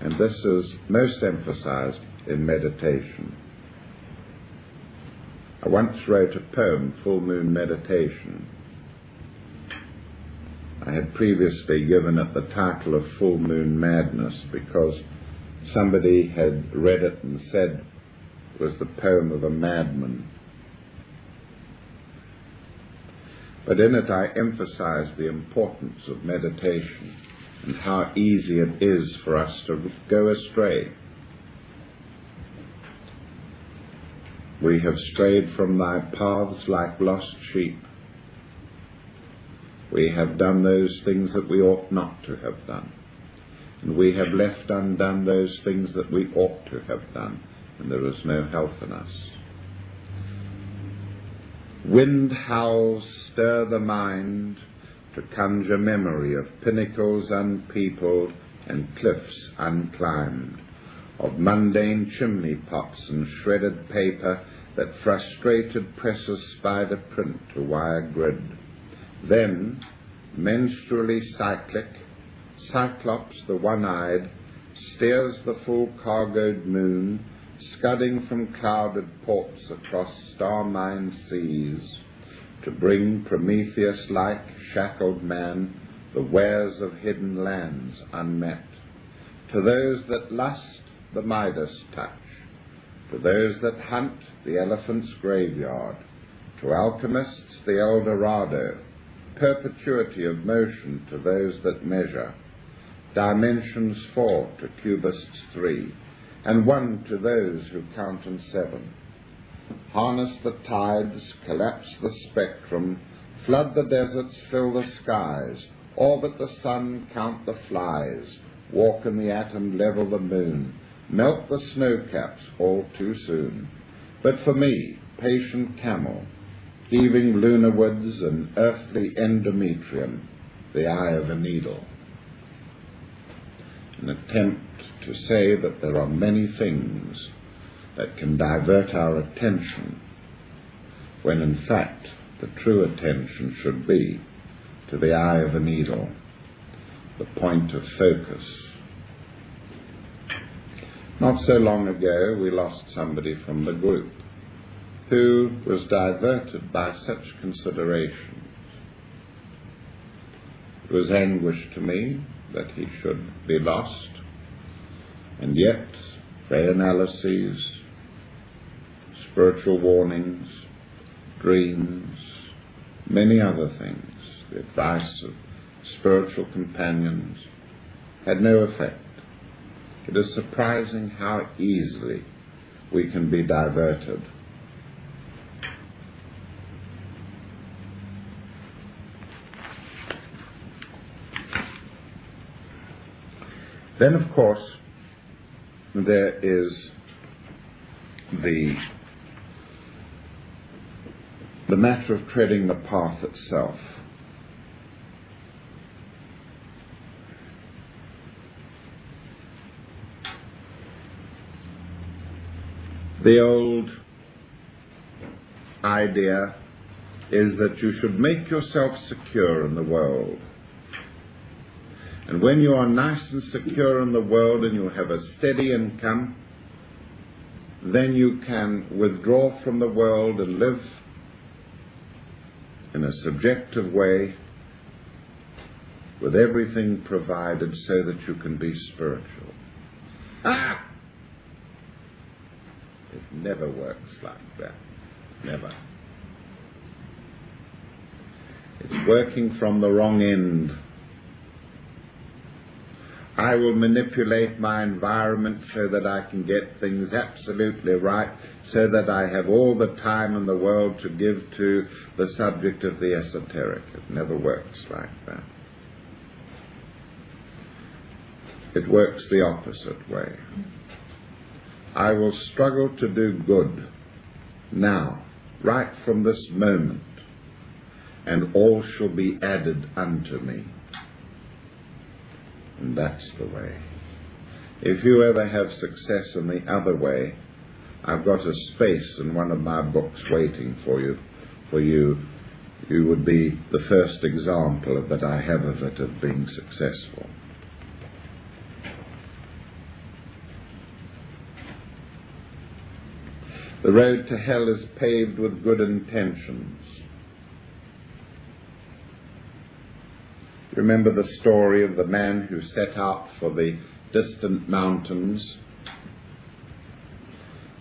And this is most emphasized in meditation. I once wrote a poem, Full Moon Meditation. I had previously given it the title of Full Moon Madness because somebody had read it and said it was the poem of a madman. But in it I emphasize the importance of meditation and how easy it is for us to go astray. We have strayed from thy paths like lost sheep. We have done those things that we ought not to have done. And we have left undone those things that we ought to have done. And there is no health in us. Wind howls stir the mind to conjure memory of pinnacles unpeopled and cliffs unclimbed, of mundane chimney pots and shredded paper that frustrated presses spider print to wire grid. Then, menstrually cyclic, Cyclops the one-eyed steers the full-cargoed moon, scudding from clouded ports across star-mined seas, to bring Prometheus-like shackled man the wares of hidden lands unmet. To those that lust, the Midas touch. To those that hunt, the elephant's graveyard. To alchemists, the El Dorado. Perpetuity of motion to those that measure. Dimensions 4 to cubists 3. And 1 to those who count in 7. Harness the tides, collapse the spectrum, flood the deserts, fill the skies, orbit the sun, count the flies, walk in the atom, level the moon, melt the snow caps all too soon. But for me, patient camel, heaving lunar woods and earthly endometrium, the eye of a needle. An attempt to say that there are many things that can divert our attention, when in fact the true attention should be to the eye of a needle, the point of focus. Not so long ago we lost somebody from the group who was diverted by such considerations. It was anguish to me that he should be lost, and yet ray analyses, spiritual warnings, dreams, many other things, the advice of spiritual companions, had no effect. It is surprising how easily we can be diverted. Then, of course, there is the matter of treading the path itself. The old idea is that you should make yourself secure in the world. And when you are nice and secure in the world and you have a steady income, then you can withdraw from the world and live in a subjective way with everything provided so that you can be spiritual. Ah! It never works like that. Never. It's working from the wrong end. I will manipulate my environment so that I can get things absolutely right, so that I have all the time in the world to give to the subject of the esoteric. It never works like that. It works the opposite way. I will struggle to do good now, right from this moment, and all shall be added unto me. And that's the way. If you ever have success in the other way, I've got a space in one of my books waiting for you you would be the first example that I have of it of being successful. The road to hell is paved with good intentions. Remember the story of the man who set out for the distant mountains,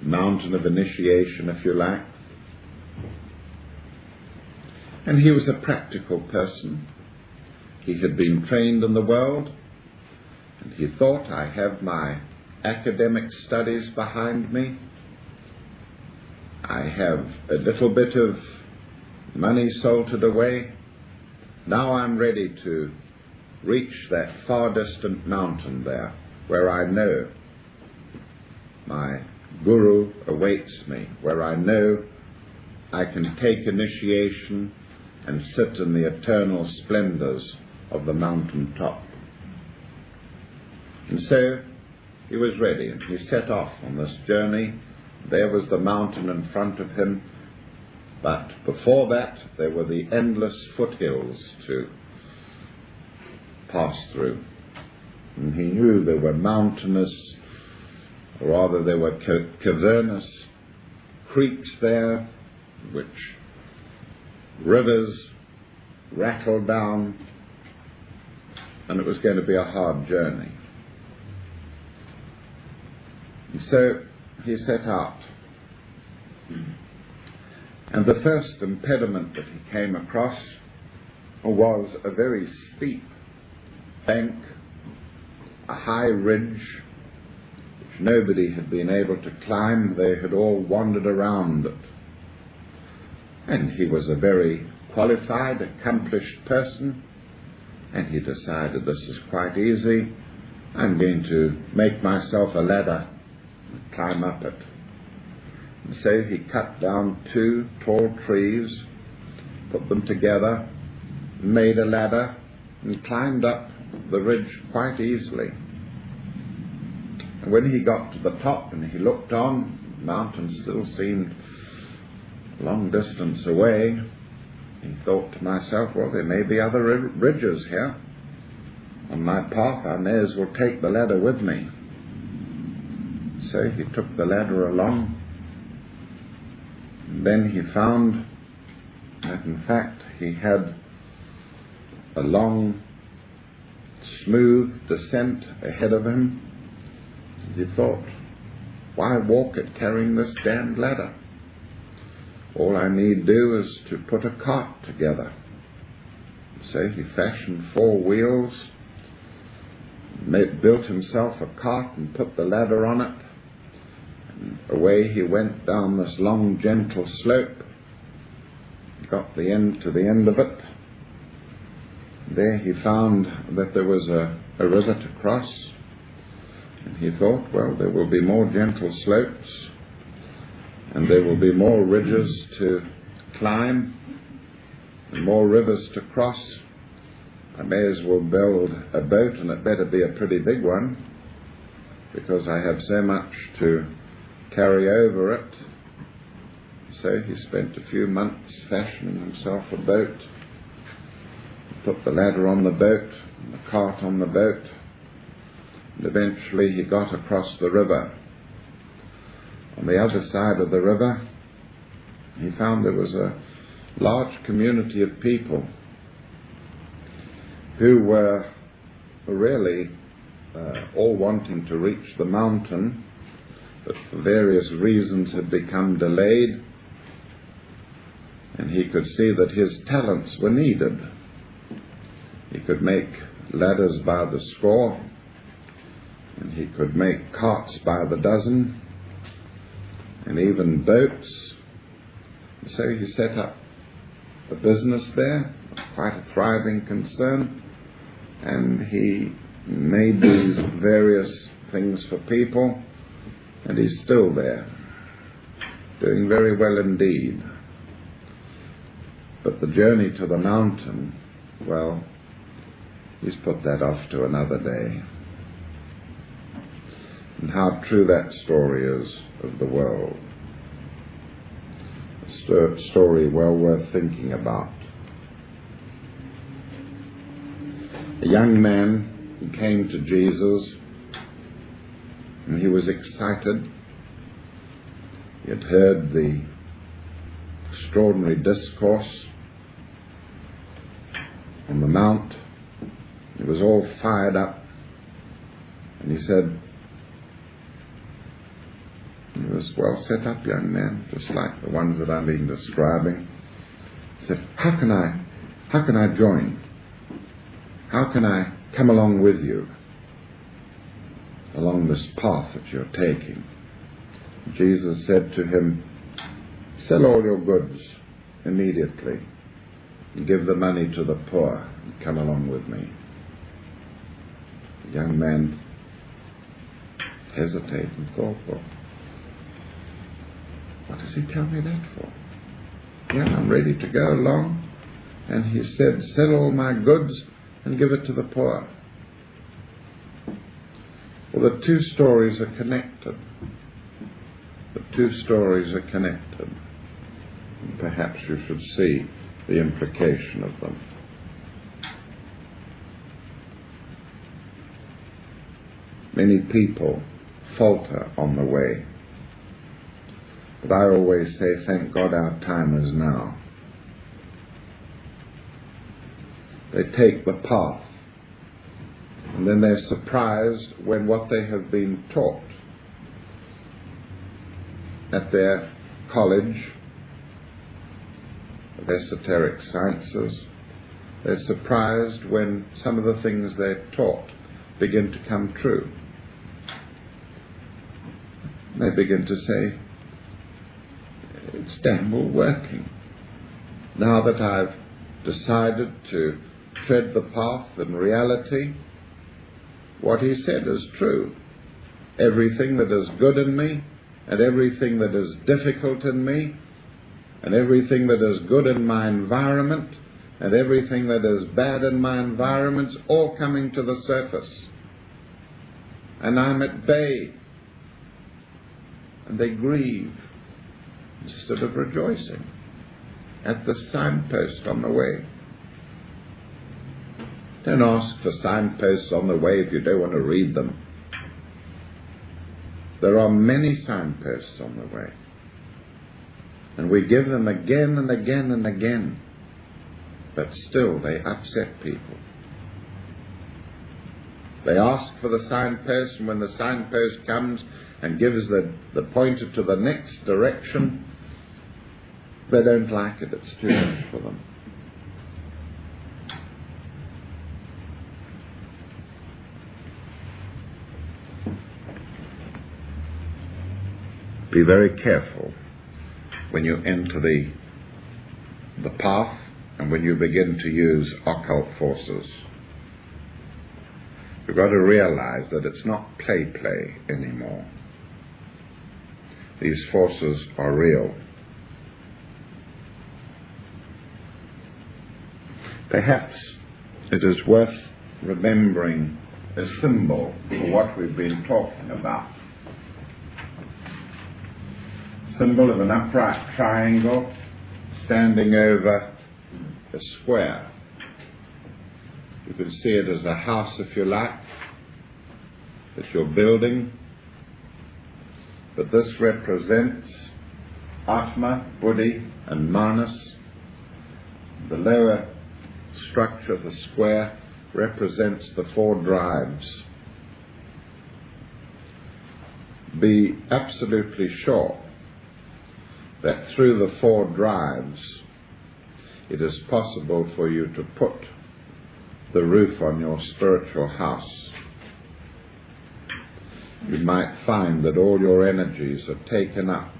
mountain of initiation, if you like. And he was a practical person. He had been trained in the world, and he thought, I have my academic studies behind me. I have a little bit of money salted away. Now I'm ready to reach that far distant mountain there, where I know my guru awaits me, where I know I can take initiation and sit in the eternal splendors of the mountain top. And so he was ready, and he set off on this journey. There was the mountain in front of him, but before that there were the endless foothills to pass through. And he knew there were mountainous, or rather there were cavernous creeks there, which rivers rattled down, and it was going to be a hard journey. And so he set out. And the first impediment that he came across was a very steep bank, a high ridge, which nobody had been able to climb. They had all wandered around it. And he was a very qualified, accomplished person, and he decided, this is quite easy. I'm going to make myself a ladder and climb up it. And so he cut down 2 tall trees, put them together, made a ladder, and climbed up the ridge quite easily. And when he got to the top and he looked on, the mountain still seemed a long distance away. He thought to myself, well, there may be other ridges here. On my path, I may as well take the ladder with me. So he took the ladder along. And then he found that, in fact, he had a long, smooth descent ahead of him. And he thought, why walk it carrying this damned ladder? All I need do is to put a cart together. So he fashioned 4 wheels, built himself a cart and put the ladder on it. And away he went down this long, gentle slope, got to the end of it. There he found that there was a river to cross, and he thought, well, there will be more gentle slopes, and there will be more ridges to climb, and more rivers to cross. I may as well build a boat, and it better be a pretty big one, because I have so much to carry over it. So he spent a few months fashioning himself a boat, put the ladder on the boat, and the cart on the boat, and eventually he got across the river. On the other side of the river, he found there was a large community of people who were really all wanting to reach the mountain, but for various reasons had become delayed, and he could see that his talents were needed. He could make ladders by the score, and he could make carts by the dozen, and even boats. And so he set up a business there, quite a thriving concern, and he made these various things for people, and he's still there, doing very well indeed. But the journey to the mountain, well, he's put that off to another day. And how true that story is of the world. A story well worth thinking about. A young man who came to Jesus, and he was excited. He had heard the extraordinary discourse on the Mount. He was all fired up, and he said, he was well set up young man, just like the ones that I've been describing. He said, how can I join? How can I come along with you along this path that you're taking? Jesus said to him, sell all your goods immediately and give the money to the poor and come along with me. The young man hesitated and thought, well, what does he tell me that for? Yeah, I'm ready to go along. And he said, sell all my goods and give it to the poor. Well, the two stories are connected. The two stories are connected. And perhaps you should see the implication of them. Many people falter on the way. But I always say, thank God our time is now. They take the path, and then they're surprised when what they have been taught at their college of esoteric sciences, they're surprised when some of the things they're taught begin to come true. They begin to say, it's damn well working. Now that I've decided to tread the path in reality, what he said is true. Everything that is good in me, and everything that is difficult in me, and everything that is good in my environment, and everything that is bad in my environment's all coming to the surface. And I'm at bay. And they grieve instead of rejoicing at the signpost on the way. Don't ask for signposts on the way if you don't want to read them. There are many signposts on the way. And we give them again and again and again. But still they upset people. They ask for the signpost, and when the signpost comes and gives the pointer to the next direction, they don't like it. It's too much for them. Be very careful when you enter the path and when you begin to use occult forces. You've got to realize that it's not play anymore. These forces are real. Perhaps it is worth remembering a symbol for what we've been talking about. Symbol of an upright triangle standing over a square. You can see it as a house, if you like, that you're building. But this represents Atma, Buddhi, and Manas. The lower structure of the square represents the four drives. Be absolutely sure that through the four drives it is possible for you to put the roof on your spiritual house. You might find that all your energies are taken up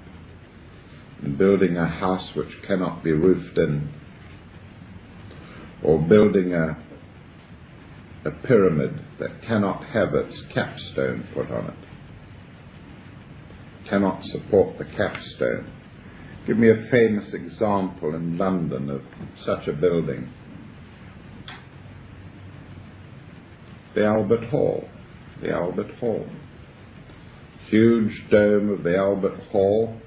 in building a house which cannot be roofed in, or building a pyramid that cannot have its capstone put on it, cannot support the capstone. Give me a famous example in London of such a building. The Albert Hall. The Albert Hall. Huge dome of the Albert Hall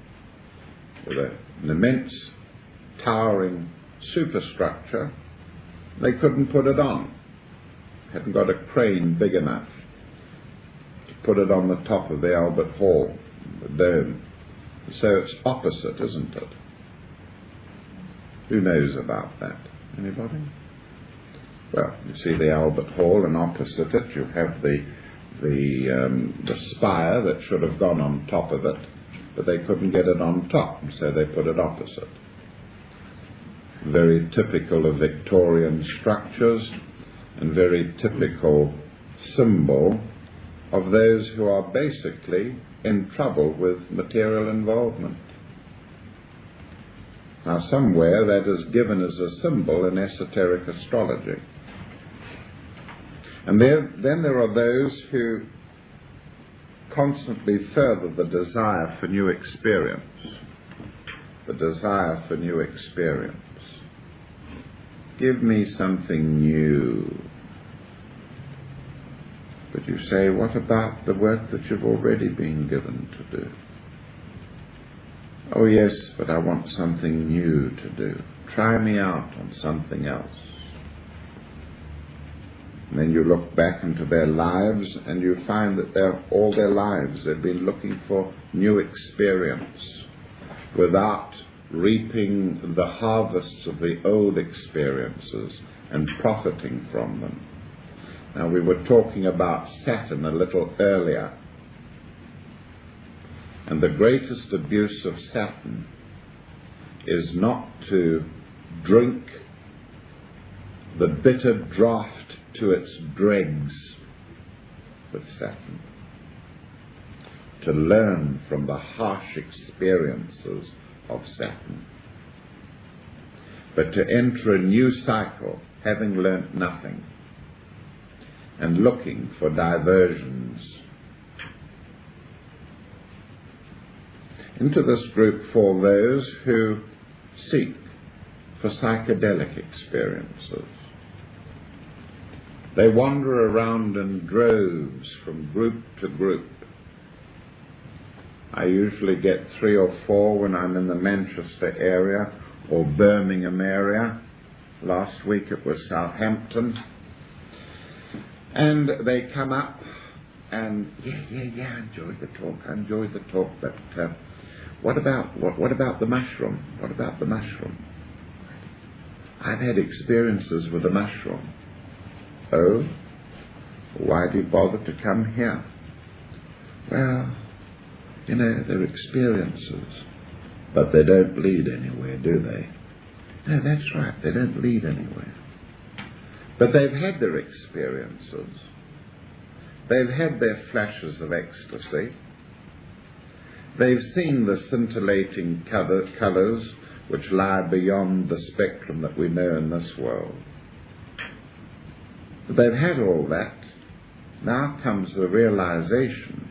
with an immense towering superstructure. They couldn't put it on. hadn't got a crane big enough to put it on the top of the Albert Hall, the dome. So it's opposite, isn't it? Who knows about that? Anybody? Well, you see the Albert Hall, and opposite it you have the spire that should have gone on top of it, but they couldn't get it on top, so they put it opposite. Very typical of Victorian structures, and very typical symbol of those who are basically in trouble with material involvement. Now, somewhere that is given as a symbol in esoteric astrology. And then there are those who constantly further the desire for new experience. The desire for new experience. Give me something new. But you say, what about the work that you've already been given to do? Oh yes, but I want something new to do. Try me out on something else. And then you look back into their lives and you find that all their lives they've been looking for new experience without reaping the harvests of the old experiences and profiting from them. Now, we were talking about Saturn a little earlier, and the greatest abuse of Saturn is not to drink the bitter draught to its dregs with Saturn, to learn from the harsh experiences of Saturn, but to enter a new cycle having learnt nothing and looking for diversions. Into this group fall those who seek for psychedelic experiences. They wander around in droves from group to group. I usually get 3 or 4 when I'm in the Manchester area or Birmingham area. Last week it was Southampton. And they come up and, I enjoyed the talk, but what about the mushroom? What about the mushroom? I've had experiences with the mushroom. Oh? Why do you bother to come here? Well, they're experiences, but they don't lead anywhere, do they? No, that's right, they don't lead anywhere. But they've had their experiences. They've had their flashes of ecstasy. They've seen the scintillating colours which lie beyond the spectrum that we know in this world. But they've had all that. Now comes the realization